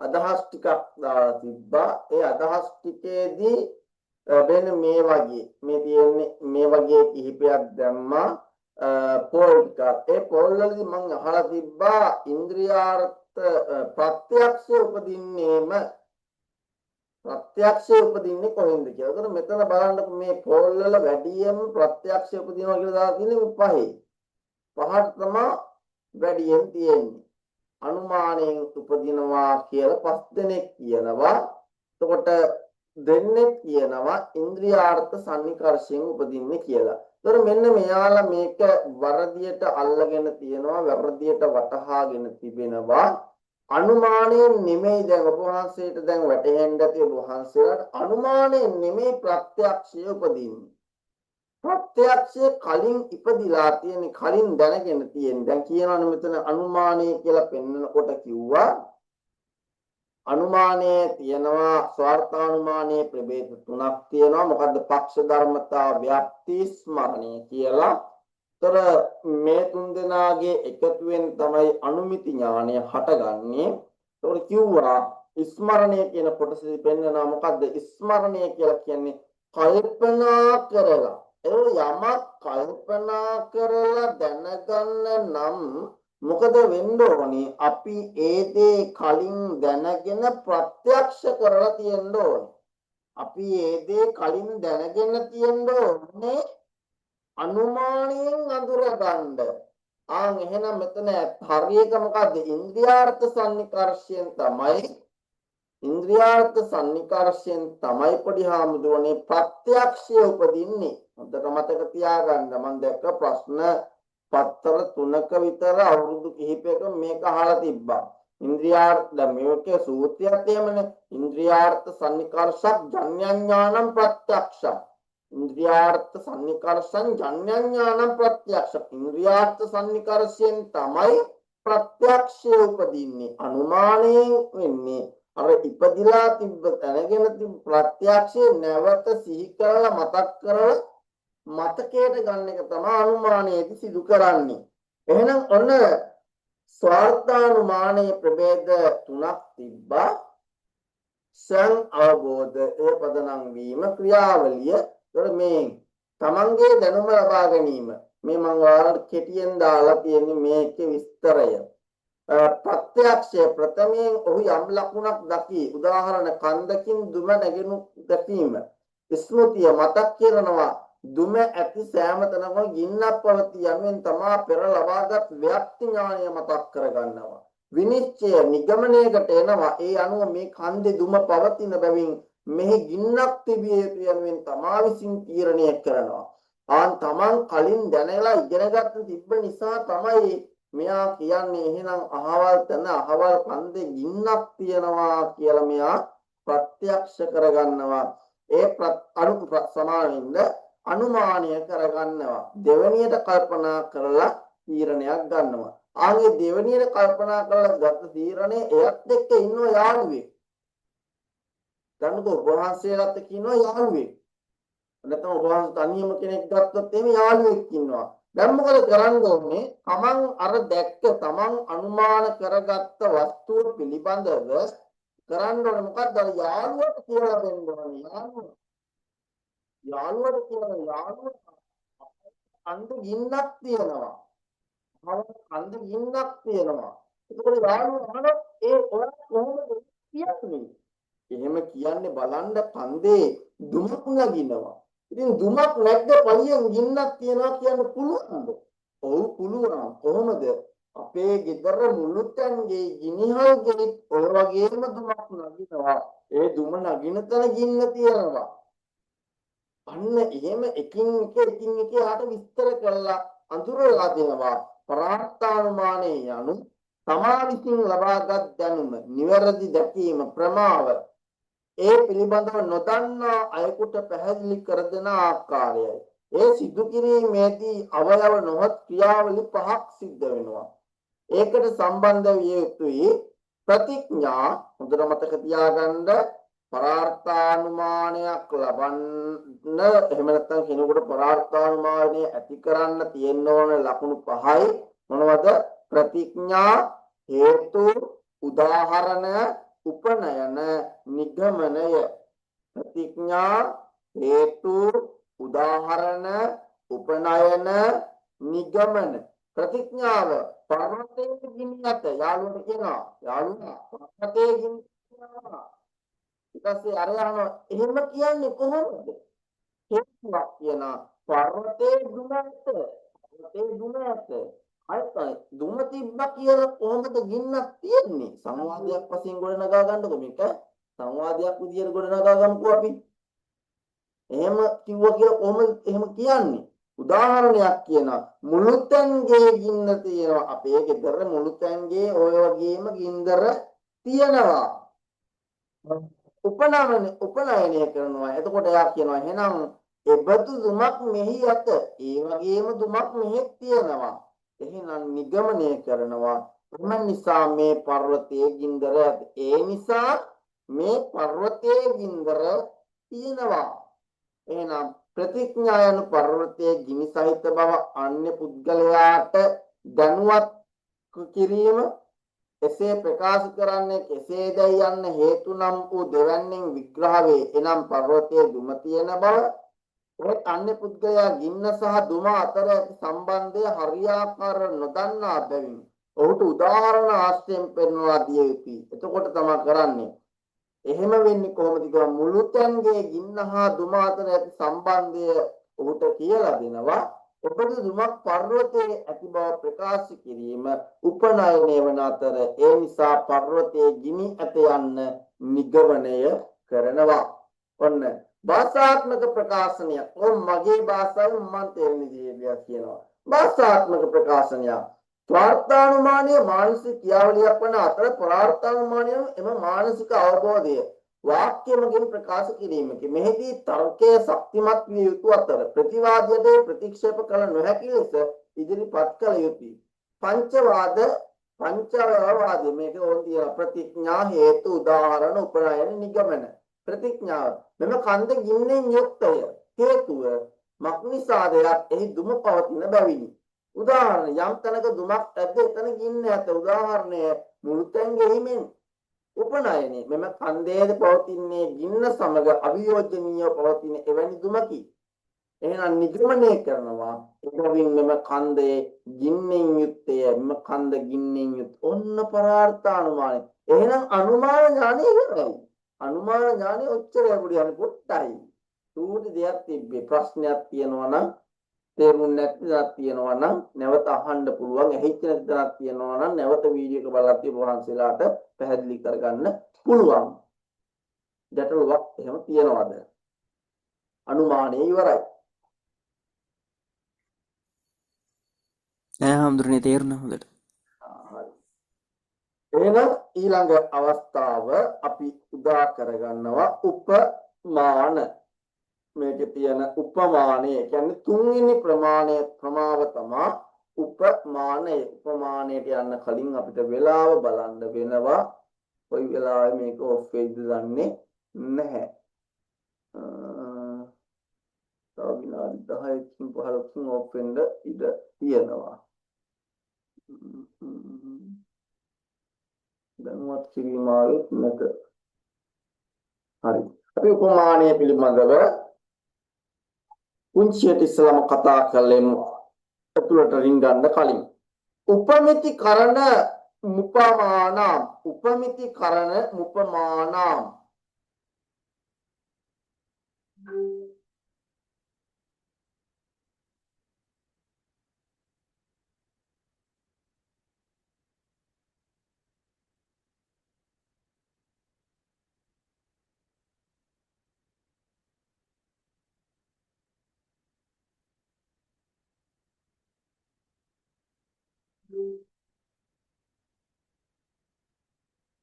අදහස් ටිකක් දාලා තිබ්බා. ඒ අදහස් ටිකේදී වෙන මේ වගේ මේ තියෙන්නේ මේ වගේ කිහිපයක් දැම්මා පොල් ටිකක්. ඒ පොල් වලදී මම අහලා තිබ්බා ඉන්ද්‍රියාර්ථ ප්‍රත්‍යක්ෂය උපදින්නේම ප්‍රත්‍යක්ෂය උපදින්නේ කොහෙන්ද කියලා. ඒතර මෙතන බලන්න මේ පොල් වල වැඩියෙන් ප්‍රත්‍යක්ෂය උපදිනවා කියලා දාලා තියෙන්නේ පහේ. පහට තමයි වැඩියෙන් තියෙන්නේ. අනුමානයෙන් උපදිනවා කියලා 5 දෙනෙක් කියනවා. එතකොට දෙන්නේ කියනවා ඉන්ද්‍රියාර්ථ සන්නිකර්ෂයෙන් උපදින්නේ කියලා. ඒතර මෙන්න මෙයාලා මේක වරදියට අල්ලගෙන තියෙනවා, වරදියට වටහාගෙන තිබෙනවා. අනුමානයෙන් නෙමෙයි දැන් ඔබ වහන්සේට දැන් වැටහෙන්න ඇති ඔබ වහන්සේලාට අනුමානයෙන් නෙමෙයි ප්‍රත්‍යක්ෂය උපදින්නේ. ප්‍රත්‍යක්ෂය කලින් ඉපදිලා තියෙන කලින් දැනගෙන තියෙන. දැන් කියනවනේ මෙතන අනුමානය කියලා පෙන්නකොට කිව්වා අනුමානයේ තියෙනවා ස්වార్థානුමානයේ ප්‍රභේද තුනක් තියෙනවා. මොකද්ද? පක්ෂ ධර්මතා, ව්‍යාප්ති, ස්මරණය කියලා. තොර මේ තුන් දෙනාගේ එකතුවෙන් තමයි අනුමිති ඥානය හටගන්නේ. ඒකට කිව්වා ස්මරණය කියන කොටසෙදි පෙන්නනවා මොකද්ද? ස්මරණය කියලා කියන්නේ කල්පනා කරලා යමක් කල්පනා කරලා දැනගන්න නම් මොකද වෙන්න ඕනේ? අපි ඒ දේ කලින් දැනගෙන ප්‍රත්‍යක්ෂ කරලා තියෙන්න ඕනේ. අපි ඒ දේ කලින් දැනගෙන තියෙන්න ඕනේ අනුමානයෙන් අඳුරගන්න. එහෙනම් මෙතන හරියක මොකද්ද? ඉන්ද්‍රියාර්ථ සන්නිකර්ෂයෙන් තමයි පොඩි හාමුදුරනේ ප්‍රත්‍යක්ෂය උපදින්නේ. හොඳට මතක තියාගන්න. මම දැක්ක ප්‍රශ්න පත්තර 3ක විතර අවුරුදු කිහිපයක මේක අහලා තිබ්බා. ඉන්ද්‍රියාර්ථ මේකේ සූත්‍රයක් එහෙමනේ. ඉන්ද්‍රියාර්ථ සන්නිකර්ෂක් ජඤ්ඤාඥානම් ප්‍රත්‍යක්ෂ. ඉන්ද්‍රියාර්ථ සන්නිකර්ෂං ජඤ්ඤාඥානම් ප්‍රත්‍යක්ෂ. ඉන්ද්‍රියාර්ථ සන්නිකර්ෂයෙන් තමයි ප්‍රත්‍යක්ෂය උපදින්නේ. අනුමානයෙන් වෙන්නේ අර ඉපදිලා තිබ්බ තැනගෙන තිබ්බ ප්‍රත්‍යක්ෂය නැවත සිහි කරලා මතක් කරලා මතකයට ගන්න එක තමයි අනුමානයේදී සිදු කරන්නේ. එහෙනම් ඔන්න ස්වාර්ථානුමානයේ ප්‍රභේද තුනක් තිබ්බා. සං අවබෝධ ඒ පදනම් වීම ක්‍රියාවලිය. ඒතර මේ තමන්ගේ දැනුම ලබා ගැනීම මේ මම ඔයාලට කෙටියෙන් දාලා තියෙන්නේ මේකේ විස්තරය. ප්‍රත්‍යක්ෂය ප්‍රථමයෙන් ඔහු යම් ලකුණක් දකි. උදාහරණ කන්දකින් දුම නැගෙනු දැකීම. ස්මෘතිය මතක් කරනවා දුම ඇති සෑම තැනම ගින්නක් පවතී යනුවෙන් තමා පෙර ලබාගත් ව්‍යක්ති ඥානය මතක් කරගන්නවා. විනිශ්චය නිගමනයකට එනවා ඒ අනුව මේ කන්දේ දුම පවතින බැවින් මෙහි ගින්නක් තිබිය යුතු යනුවෙන් තමා විසින් තීරණය කරනවා. තමන් කලින් දැනලා ඉගෙනගත්ත තිබ්බ නිසා තමයි මෙයා කියන්නේ එහෙනම් අහවල් තැන අහවල් කන්දේ ගින්නක් තියනවා කියලා මෙයා ප්‍රත්‍යක්ෂ කරගන්නවා. ඒ සමානින්ද අනුමානය කරගන්නවා. දෙවැනියට කල්පනා කරලා තීරණයක් ගන්නවා. ආගේ දෙවැනියට කල්පනා කරලා ගත්ත තීරණය එයත් එක්ක ඉන්න යාළුවෙක්. ගන්නකො වහන්සේලාත් එක්ක ඉන්න යාළුවෙක්. නැත්නම් වහන්සේ තනියම කෙනෙක් ගත්තොත් එහෙම යාළුවෙක් ඉන්නවා. දැන් මොකද කරන්න ඕනේ? තමන් අර දැක්ක තමන් අනුමාන කරගත්ත වස්තුව පිළිබඳව කරන්න ඕනේ මොකක්ද? යාළුවට කියලා දෙන්න ඕනේ. යාළුවට කන්ද ගින්නක් තියෙනවා. කන්ද ගින්නක් තියෙනවා. ඒකෝල යාළුවා අහන ඒ ඔයා කොහොමද කියන්නේ? එහෙම කියන්නේ බලන්න කන්දේ දුමක් නගිනවා. ඉතින් දුමක් නැද්ද පළියෙන් ගින්නක් තියෙනවා කියන්න පුළුවන්ද? ඔව් පුළුවන්. කොහොමද? අපේ ගෙදර මුළුතැන්ගේ ගිනිහල්ගේ ඔය වගේම දුමක් නගිනවා. ඒ දුම නගින තැන ගින්න තියෙනවා. අන්න එහෙම එකින් එක යාට විස්තර කරලා අඳුරලා දෙනවා. පරාර්ථානුමානයේ යනු තමා විසින් ලබාගත් දැනුම නිවැරදි දැකීම ප්‍රමාව ඒ පිළිබඳව නොදන්නා අයෙකුට පැහැදිලි කර දෙන ආකාරයයි. ඒ සිදු කිරීමේදී අවයව නොහොත් ක්‍රියාවලි පහක් සිද්ධ වෙනවා. ඒකට සම්බන්ධ විය යුතුයි ප්‍රතිඥා. හොඳට මතක තියාගන්න. පරාර්ථානුමානයක් ලබන්න එහෙම නැත්නම් කෙනෙකුට පරාර්ථානුමානය ඇති කරන්න තියෙන්න ඕන ලකුණු පහයි. මොනවද? ප්‍රතිඥා, හේතු, උදාහරණ, උපනයන, නිගමනය. ප්‍රතිඥා, හේතු, උදාහරණ, උපනයන, නිගමන. ප්‍රතිඥාව පර්වතයේ ගින්නට යාළුවට කියනවා. යාළුවා පර්වතයේ ගින්නනවා. ඊටසේ අර යනවා එහෙම කියන්නේ කොහොමද? හේතුවක් කියන පර්වතයේ දුම ඇත. පර්වතයේ දුම ඇත. අයිතයි දුම තිබ්බා කියලා කොහොමද ගින්නක් තියෙන්නේ? සංවාදයක් වශයෙන් ගොඩනගා ගන්නකො මේක. සංවාදයක් විදියට ගොඩනගා ගන්නකෝ අපි. එහෙම කිව්වා කියලා කොහොමද එහෙම කියන්නේ? උදාහරණයක් කියනවා මුළුතැන්ගේ ගින්න තියෙනවා. අපේ ගෙදර මුළුතැන්ගේ ඔය වගේම ගින්දර තියෙනවා. උපනයනය කරනවා. එතකොට එයා කියනවා එහෙනම් එබඳු දුමක් මෙහි ඇත. ඒ වගේම දුමක් මෙහෙත් තියෙනවා. එහෙනම් නිගමනය කරනවා. එම නිසා මේ පර්වතයේ ගින්දර ඇත. ඒ නිසා මේ පර්වතයේ ගින්දර තියෙනවා. එහෙනම් ප්‍රතිඥායන පර්වතයේ ගිනි සහිත බව අන්‍ය පුද්ගලයාට දැනුවත් කිරීම එසේ ප්‍රකාශ කරන්නේ කෙසේදයි යන්න හේතු නම් වූ දෙවැන්නෙන් විග්‍රහ වේ. එනම් පර්වතයේ දුම තියෙන බව ඔය අන්‍ය පුද්ගලයා ගින්න සහ දුම අතර ඇති සම්බන්ධය හරියාකාර නොදන්නා බැවින් ඔහුට උදාහරණ ආශ්‍රයෙන් පෙන්වලා දිය යුතුයි. එතකොට තමයි කරන්නේ. එහෙම වෙන්නේ කොහොමද කියලා මුළුතැන්ගේ ගින්න හා දුම අතර ඇති සම්බන්ධය ඔහුට කියලා දෙනවා. ඔබට දුමක් පර්වතයේ ඇති බව ප්‍රකාශ කිරීම උපනයනය වන අතර ඒ නිසා පර්වතයේ ගිනි ඇත යන්න නිගමනය කරනවා. ඔන්න භාෂාත්මක ප්‍රකාශනයක්. මගේ භාෂාවෙන් මම තේරෙන විදිහට කියනවා. භාෂාත්මක ප්‍රකාශනයක්. ස්වාර්ථානුමානීය මානසික ක්‍රියාවලියක් වන අතර පරාර්ථානුමානීය එම මානසික අවබෝධය වාක්‍යමකින් ප්‍රකාශ කිරීමකි. මෙහිදී තර්කයේ ශක්තිමත් විය යුතු අතර ප්‍රතිවාදයට ප්‍රතික්ෂේප කළ නොහැකි ලෙස ඉදිරිපත් කළ යුතුයි. පංචවවාද මේක ඕන්තිය ප්‍රතිඥා, හේතු, උදාහරණ, උපනයන, නිගමන. ප්‍රතිඥාව මෙම කන්ද ගින්නෙන් යුක්තය. හේතුව මක්නිසාද එහි දුම පවතින බැවිනි. උදාහරණ යම් තැනක දුමක් ඇද්ද එතන ගින්න ඇත. උදාහරණය මුළුතැන් ගෙහිමෙන් උපනයනේ මෙම කන්දේද පවතින්නේ ගින්න සමග අවියෝජනීයව පවතින එවැනි දුමකි. එහෙනම් නිගමනය කරනවා එබැවින් මෙම කන්දේ ගින්නෙන් යුත්තේ මෙම කන්ද ගින්නෙන් යුත් ඔන්න පරාර්ථානුමානය. එහෙනම් අනුමාන ඥානෙ ඉවරයි. අනුමාන ඥානෙ ඔච්චරයි පොඩි අර පොට්ටයි. සූටි දෙයක් තිබ්බේ ප්‍රශ්නයක් තියෙනවා නම් තේරුම් නැති දෙයක් තියෙනවා නම් නැවත අහන්න පුළුවන්. ඇහිච්ච නැති දෙයක් තියෙනවා නම් නැවත වීඩියෝ එක බලලා තියපු වහන්සේලාට පැහැදිලි කරගන්න පුළුවන්. ගැටලුවක් එහෙම තියනවාද? අනුමානය ඉවරයි. නෑ හාමුදුරනේ තේරුණා හොඳට. එහෙනම් ඊළඟ අවස්ථාව අපි උදා කරගන්නවා උපමාන. මේකේ තියෙන උපමානය කියන්නේ තුන්වෙනි ප්‍රමාව තමයි උපමානය. උපමානයට යන්න කලින් අපිට වෙලාව බලන්න වෙනවා. කොයි වෙලාවෙ මේක ඔෆ් වෙයිද දන්නේ නැහැ. තව විනාඩි 10කින් 15කින් ඔෆ් වෙන්න ඉඩ තියෙනවා. දැනුවත් කිරීම ආවෙත් නැත. හරි. අපි උපමානය පිළිබඳව පුංචියට ඉස්සලම කතා කළෙමු. අතුලට රින්ගන්න කලින්. උපමිති කරණ මුපමානම්. උපමිති කරණ මුපමානම්.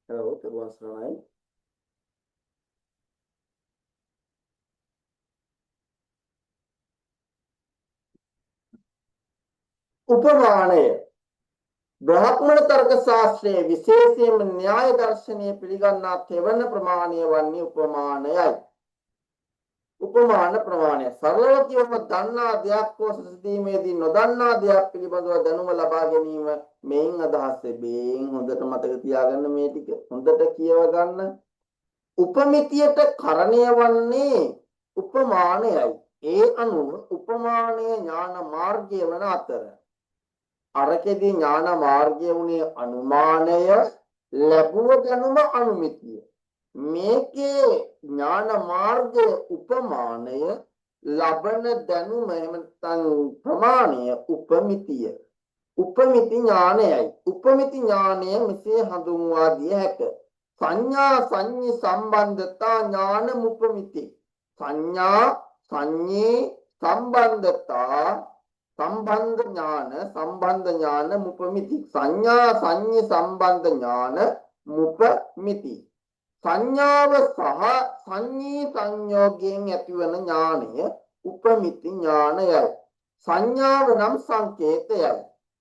Hello, teruan seranai. උපමානය බ්‍රාහ්මණ තර්ක ශාස්ත්‍රයේ විශේෂයෙන්ම න්‍යාය දර්ශනයේ පිළිගන්නා තෙවන ප්‍රමාණය වන්නේ උපමානයයි. උපමාන ප්‍රමාණය සරලව කියවම දන්නා දෙයක් හෝ සිතීමේදී නොදන්නා දෙයක් පිළිබඳව දැනුම ලබා ගැනීම මේන් අදහස් වෙබෙන්. හොඳට මතක තියාගන්න මේ ටික. හොඳට කියව ගන්න. උපමිතියට කරණය වන්නේ උපමානයයි. ඒ අනුව උපමානය ඥාන මාර්ගය වන අතර අරකෙදී ඥාන මාර්ගය වුණේ අනුමානය, ලැබුව දැනුම අනුමිතිය. මේකේ ඥාන මාර්ගය උපමානය, ලබන දැනුම එහෙම නැත්නම් ප්‍රමාණය උපමිතිය. උපමිති ඥානයයි. උපමිති ඥානය මෙසේ හඳුන්වා දිය හැකිය. සංඥා සංඤි සම්බන්ධතා ඥාන මුපමිති. සංඥා සංඤී සම්බන්ධතා සම්බන්ධ ඥාන මුපමිති. සංඥා සංඤි සම්බන්ධ ඥාන මුපමිති. සංඥාව සහ සංඤී සංයෝගයෙන් ඇතිවන ඥානය උපමිති ඥානයයි. සංඥාව නම් සංකේතයයි.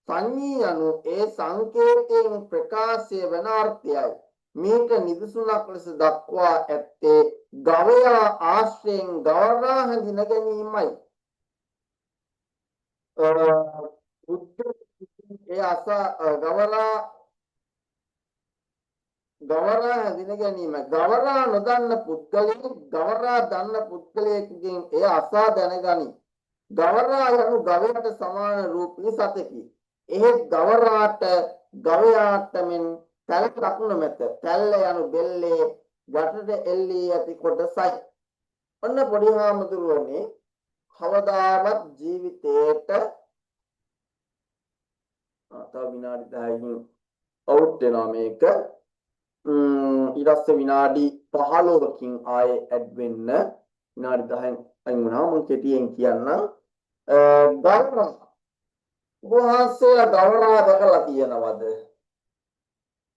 සංඤී යනු ඒ සංකේතයෙන් ප්‍රකාශය වන අර්ථයයි. මේක නිදසුනක් ලෙස දක්වා ඇත්තේ ගවයා ආශ්‍රයෙන් ගවරා හැඳින ගැනීමයි. ගවරා හැඳින ගැනීම. ගවරා නොදන්න පුද්ගලයෙක් ගවරා දන්න පුද්ගලයෙකුගෙන් එය අසා දැනගනි. ගවරා යනු ගවයාට සමාන රූපී සතෙකි. එහෙත් ගවරාට ගවයාට මෙන් තැලක් නොමැත. තැල්ල යනු බෙල්ලේ යටට එල්ලී ඇති කොටසයි. ඔන්න පොඩි හාමුදුරුවනේ කවදාවත් ජීවිතේට තව විනාඩි 10කින් අවුට් වෙනවා මේක. ඊට පස්සේ විනාඩි 15කින් ආයේ ඇඩ් වෙන්න. විනාඩි 10න් අයින් වුණා. මම කෙටියෙන් කියන්නම්. ගවරා වහන්සේලා ගවරා දැකලා තියෙනවද?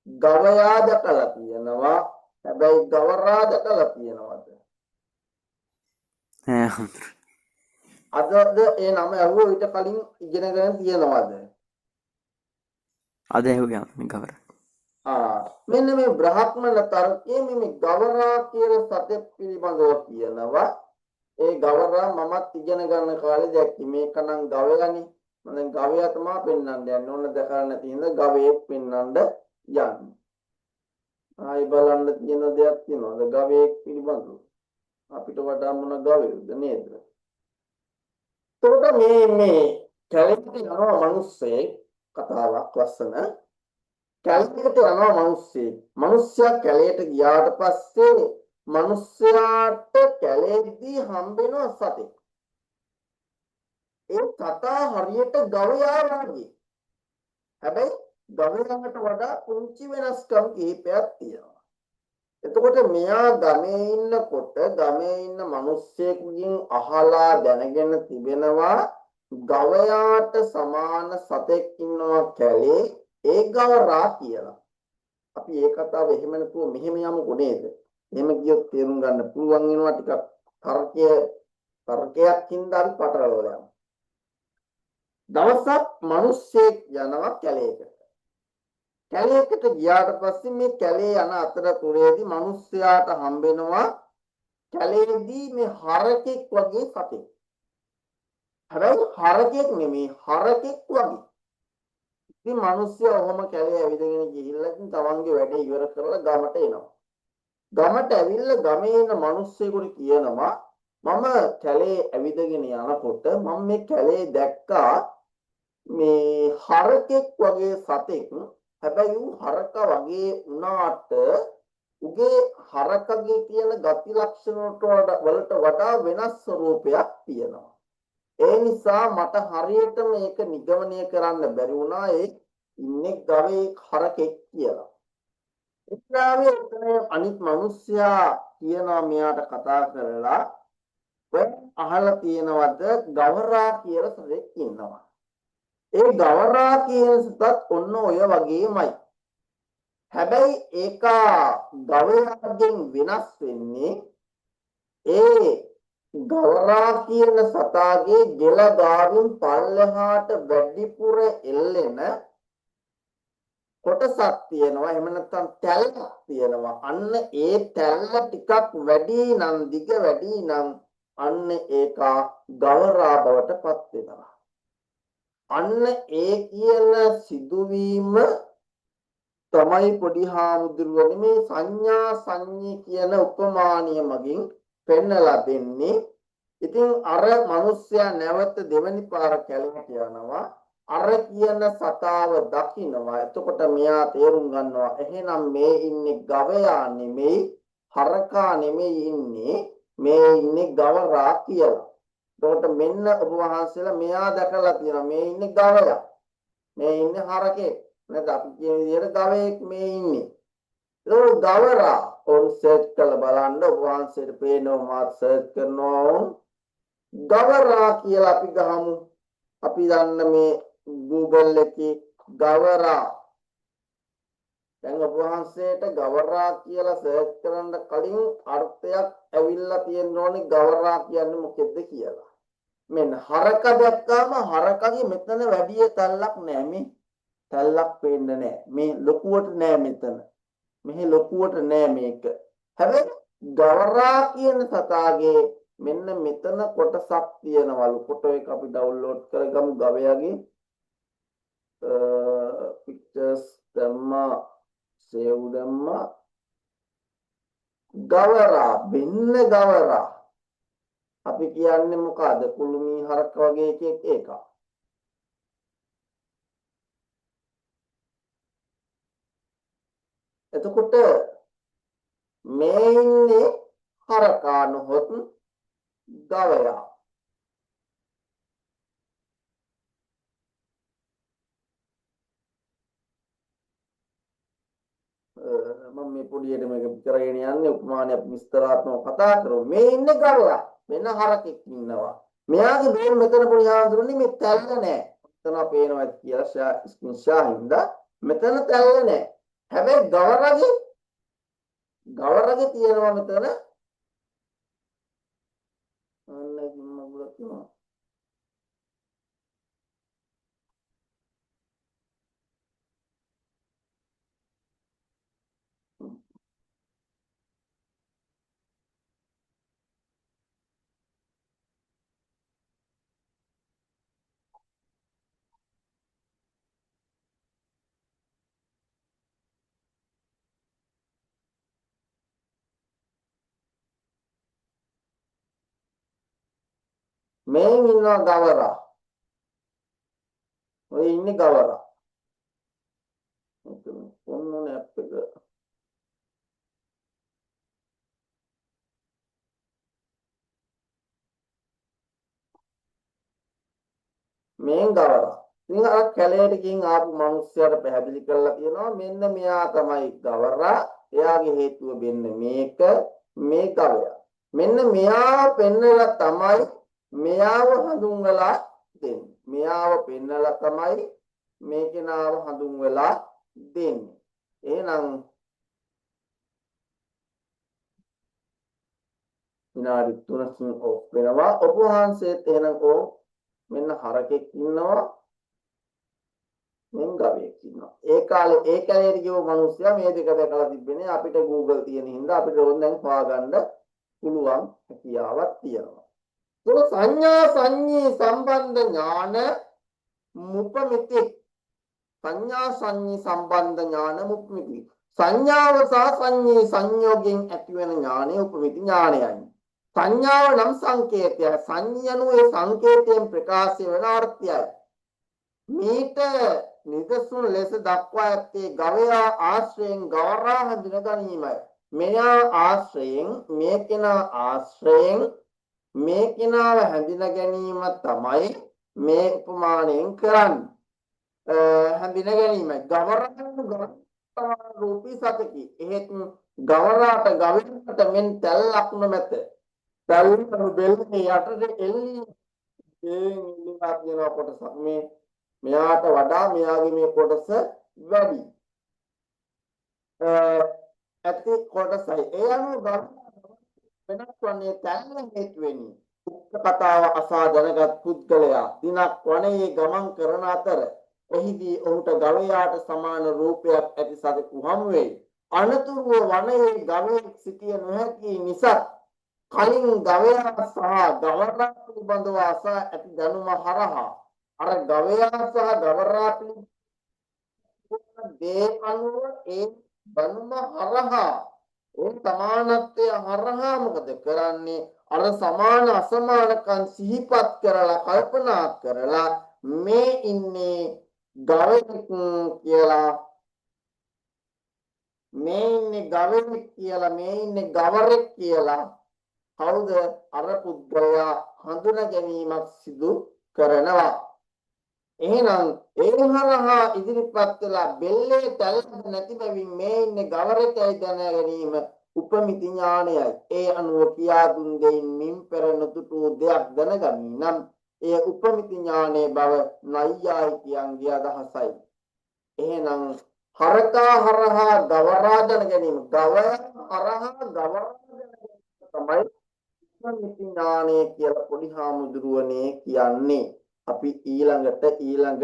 ගවයා දැකලා තියෙනවා. හැබැයි ගවරා දැකලා තියෙනවද? අදද ඒ නම ඇහුව ඊට කලින් ඉගෙනගෙන තියෙනවද? අද ඇහුවා ගවරා. මෙන්න මේ බ්‍රාහ්මණ තර්කයේ මේ ගවරා කියන සතෙක් පිළිබඳව කියනවා. ඒ ගවරා මමත් ඉගෙන ගන්න කාලේ දැක්කේ මේක නම් ගවයානේ. මම දැන් ගවයා තමයි පෙන්වන්න යන්නේ. ඕන දැකලා නැති හින්දා ගවයෙක් පෙන්වන්න යන්නේ. ආයි බලන්න තියෙන දෙයක් තියෙනවද ගවයෙක් පිළිබඳව? අපිට වඩා මොන ගවයෙක්ද නේද? එතකොට මේ කැලේට යනවා මිනිස්සේ කතාවක් ලස්සන. කැලේට යනවා මිනිස්සේ. මිනිස්සයා කැලේට ගියාට පස්සේ මිනිස්යාට කැලේදී හම්බෙන සතෙක්. ඒ කතා හරියට ගවයා වගේ. හැබැයි ගවයාට වඩා පුංචි වෙනස්කම් කිහිපයක් තියෙනවා. එතකොට මෙයා ගමේ ඉන්නකොට ගමේ ඉන්න මිනිස්සෙකුගෙන් අහලා දැනගෙන තිබෙනවා ගවයාට සමාන සතෙක් ඉන්නවා කැලේ ඒ ගවරා කියලා. අපි ඒ කතාව එහෙම නැතුව මෙහෙම යමුකෝ නේද? එහෙම කියොත් තේරුම් ගන්න පුළුවන් වෙනවා ටිකක් තර්කයක් හින්දා අපි පටලවලා යමු. දවසක් මිනිස්සෙක් යනවා කැලේකට. කැලේකට ගියාට පස්සේ මේ කැලේ යන අතරතුරේදී මිනිස්සයාට හම්බෙනවා කැලේදී මේ හරකෙක් වගේ සතෙක්. හැබැයි හරකෙක් නෙමෙයි හරකෙක් වගේ. ඉතින් මිනිස්සයා ඔහොම කැලේ ඇවිදගෙන ගිහිල්ලා ඉතින් තමන්ගේ වැඩේ ඉවර කරලා ගමට එනවා. ගමට ඇවිල්ලා ගමේ ඉන්න මිනිස්සෙකුට කියනවා මම කැලේ ඇවිදගෙන යනකොට මම මේ කැලේ දැක්කා මේ හරකෙක් වගේ සතෙක්. හැබැයි ඌ හරක වගේ වුණාට උගේ හරකගේ තියෙන ගති ලක්ෂණ වලට වඩා වෙනස් ස්වරූපයක් තියෙනවා. ඒ නිසා මට හරියට මේක නිගමනය කරන්න බැරි වුණා ඒ ඉන්නේ ගවේ හරකෙක් කියලා. ඉස්ලාමයේ එතන අනිත් මිනිස්සයා කියනවා මෙයාට කතා කරලා ඔය අහලා තියෙනවද ගවරා කියලා සතෙක් ඉන්නවා. ඒ ගවරා කියන සතත් ඔන්න ඔය වගේමයි. හැබැයි ඒක ගවයාගෙන් වෙනස් වෙන්නේ ඒ ගවරා කියන සතාගේ ගෙල ගාවින් පල්ලෙහාට වැඩිපුර එල්ලෙන කොටසක් තියෙනවා. එහෙම නැත්නම් තැල්ලක් තියෙනවා. අන්න ඒ තැල්ල ටිකක් වැඩි නම් දිග වැඩි නම් අන්න ඒක ගවරා බවට පත් වෙනවා. අන්න ඒ කියන සිදුවීම තමයි පොඩි හාමුදුරුවනේ මේ සංඥා සංඤී කියන උපමානිය මගින් පෙන්නලා දෙන්නේ. ඉතින් අර මිනිස්සයා නැවත දෙවනි පාර කැලේට යනවා. අර කියන සතාව දකින්නවා. එතකොට මෙයා තේරුම් ගන්නවා එහෙනම් මේ ඉන්නේ ගවයා නෙමෙයි හරකා නෙමෙයි ඉන්නේ මේ ඉන්නේ ගවරා කියලා. එතකොට මෙන්න ඔබ වහන්සේලා මෙයා දැකලා තියෙනවා මේ ඉන්නේ ගවයා. මේ ඉන්නේ හරකේ. නේද අපි කියන විදිහට ගවයෙක් මේ ඉන්නේ. ඒක ගවරා ඔන් සර්ච් කරලා බලන්න ඔබ වහන්සේට පේනවා මාත් සර්ච් කරනවා ගවරා කියලා අපි ගහමු. අපි දන්න මේ Google එකේ ගවරා. දැන් ඔබ වහන්සේට ගවරා කියලා සර්ච් කරන්න කලින් අර්ථයක් ඇවිල්ලා තියෙන්න ඕනේ ගවරා කියන්නේ මොකෙද්ද කියලා. මෙන්න හරක දැක්කම හරකගේ මෙතන වැඩි තැල්ලක් නෑ මේ තැල්ලක් පේන්නේ නෑ මේ ලොකුවට නෑ මෙතන මෙහි ලොකුවට නෑ මේක. හැබැයි ගවරා කියන සතාගේ මෙන්න මෙතන කොටසක් තියෙනවලු. ෆොටෝ එක අපි ඩවුන්ලෝඩ් කරගමු ගවයාගේ pictures දැම්මා සේව් දැම්මා ගවරා වෙන්න ගවරා අපි කියන්නේ මොකද කුළුමී හරක වගේ එකෙක් ඒක. එතකොට මේ ඉන්නේ හරකා නොහොත් ගවයා. මම මේ පොඩියට මේක කරගෙන යන්නේ උපමානයක් විස්තරාත්මකව කතා කරමු. මේ ඉන්නේ ගවයා වෙන හරකෙක් ඉන්නවා. මෙයාගේ බේන් මෙතන පොඩි හාමුදුරනේ මේ තැල්ල නෑ. මෙතන පේනවා කියලා ස්ක්‍රීන්ෂොට් මෙතන තැල්ල නෑ. හැබැයි ගවරගේ තියෙනවා මෙතන අන්න මගුලක් තියෙනවා. මේ ඉන්නවා ගවරා. ඔය ඉන්නේ ගවරා. ඔන්න ඇප් එක. මේ ගවරා. ඉතින් අර කැලේට ගින් ආපු මිනිස්සයාට පැහැදිලි කරලා තියෙනවා මෙන්න මෙයා තමයි ගවරා. එයාගේ හේතුව වෙන්න මේක මේ ගවයා. මෙන්න මෙයා පෙන්නලා තමයි මෙයාව හඳුන්වලා දෙන්නේ. මෙයාව පෙන්නලා තමයි මේ කෙනාව හඳුන්වලා දෙන්නේ. එහෙනම් විනාඩි 3කින් ඔෆ් වෙනවා. ඔබ වහන්සේත් එහෙනම් මෙන්න හරකෙක් ඉන්නවා. මෙන් ගවයෙක් ඉන්නවා. ඒ කාලේ ඒ කැලේට ගියව මිනිස්සයා මේ දෙක දැකලා තිබෙන්නේ අපිට Google තියෙන හින්දා අපිට ඕන දැන් හොයාගන්න පුළුවන් හැකියාවක් තියෙනවා. ඒක සංඥා සංඤී සම්බන්ධ ඥාන මුපමිති. සංඥා සංඤී සම්බන්ධ ඥාන මුපමිති. සංඥාව සහ සංඤී සංයෝගයෙන් ඇතිවන ඥානය උපමිති ඥානයයි. සංඥාව නම් සංකේතය. සංඥානු ඒ සංකේතයෙන් ප්‍රකාශ වෙන අර්ථයයි. මේට නිදසුන් ලෙස දක්වා ඇත්තේ ගවයා ආශ්‍රයෙන් ගවරා හඳුන ගැනීමයි. මෙයා ආශ්‍රයෙන් මේ කෙනා ආශ්‍රයෙන් මේ කෙනාව හඳුන ගැනීම තමයි මේ උපමාණයෙන් කරන්නේ. හඳුන ගැනීමයි. ගවරා රූපී සතකි. එහෙත් ගවරාට ගවිනට මෙන් තැල්ලක් නොමැත. තැල්ලු බෙල්ලේ යටට එල්ලී ඉල්ලීමක් වෙන කොටස මේ මෙයාට වඩා මෙයාගේ මේ කොටස වැඩි. ඇති කොටසයි. ඒ අනුව වෙනස් වන්නේ තැන්න හේතු වෙන්නේ. උක්ත කතාව අසා දැනගත් පුද්ගලයා දිනක් වනයේ ගමන් කරන අතර එහිදී ඔහුට ගවයාට සමාන රූපයක් ඇති සතෙකු හමු වේ. අනතුරුව වනයේ ගවයෙක් සිටිය නොහැකි නිසා කලින් ගවයා සහ ගවරා පිළිබඳව අසා ඇති දැනුම හරහා අර ගවයා සහ ගවරා පිළිබඳ දේ අනුව ඒ දැනුම හරහා ඒ සමානත්වය හරහා මොකද කරන්නේ? අර සමාන අසමානකම් සිහිපත් කරලා කල්පනා කරලා මේ ඉන්නේ ගවයෙක් කියලා මේ ඉන්නේ ගවයෙක් කියලා මේ ඉන්නේ ගවරෙක් කියලා කවුද අර පුද්ගලයා හඳුනා ගැනීමක් සිදු කරනවා. එහෙනම් ඒ හරහා ඉදිරිපත් වෙලා බෙල්ලේ තැල්ක නැති බැවින් මේ ඉන්නේ ගවරෙක්යි දැන ගැනීම උපමිති ඥානයයි. ඒ අනුව කියා දුන් දෙයින් මින් පෙර නොදුටු දෙයක් දැනගනී නම් ඒ උපමිති ඥානයේ බව නයියායිකයන්ගේ අදහසයි. එහෙනම් හරකා හරහා ගවරා දැන ගැනීම ගවයා හරහා ගවරා දැන ගැනීම තමයි උපමිති ඥානය කියලා පොඩි හාමුදුරුවනේ කියන්නේ. අපි ඊළඟ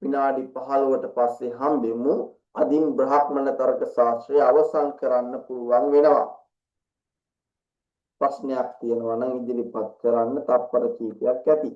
විනාඩි 15ට පස්සේ හම්බෙමු. අදින් බ්‍රහ්මණ තර්ක ශාස්ත්‍රය අවසන් කරන්න පුළුවන් වෙනවා. ප්‍රශ්නයක් තියෙනවා නම් ඉදිරිපත් කරන්න තත්පර කීපයක් ඇති.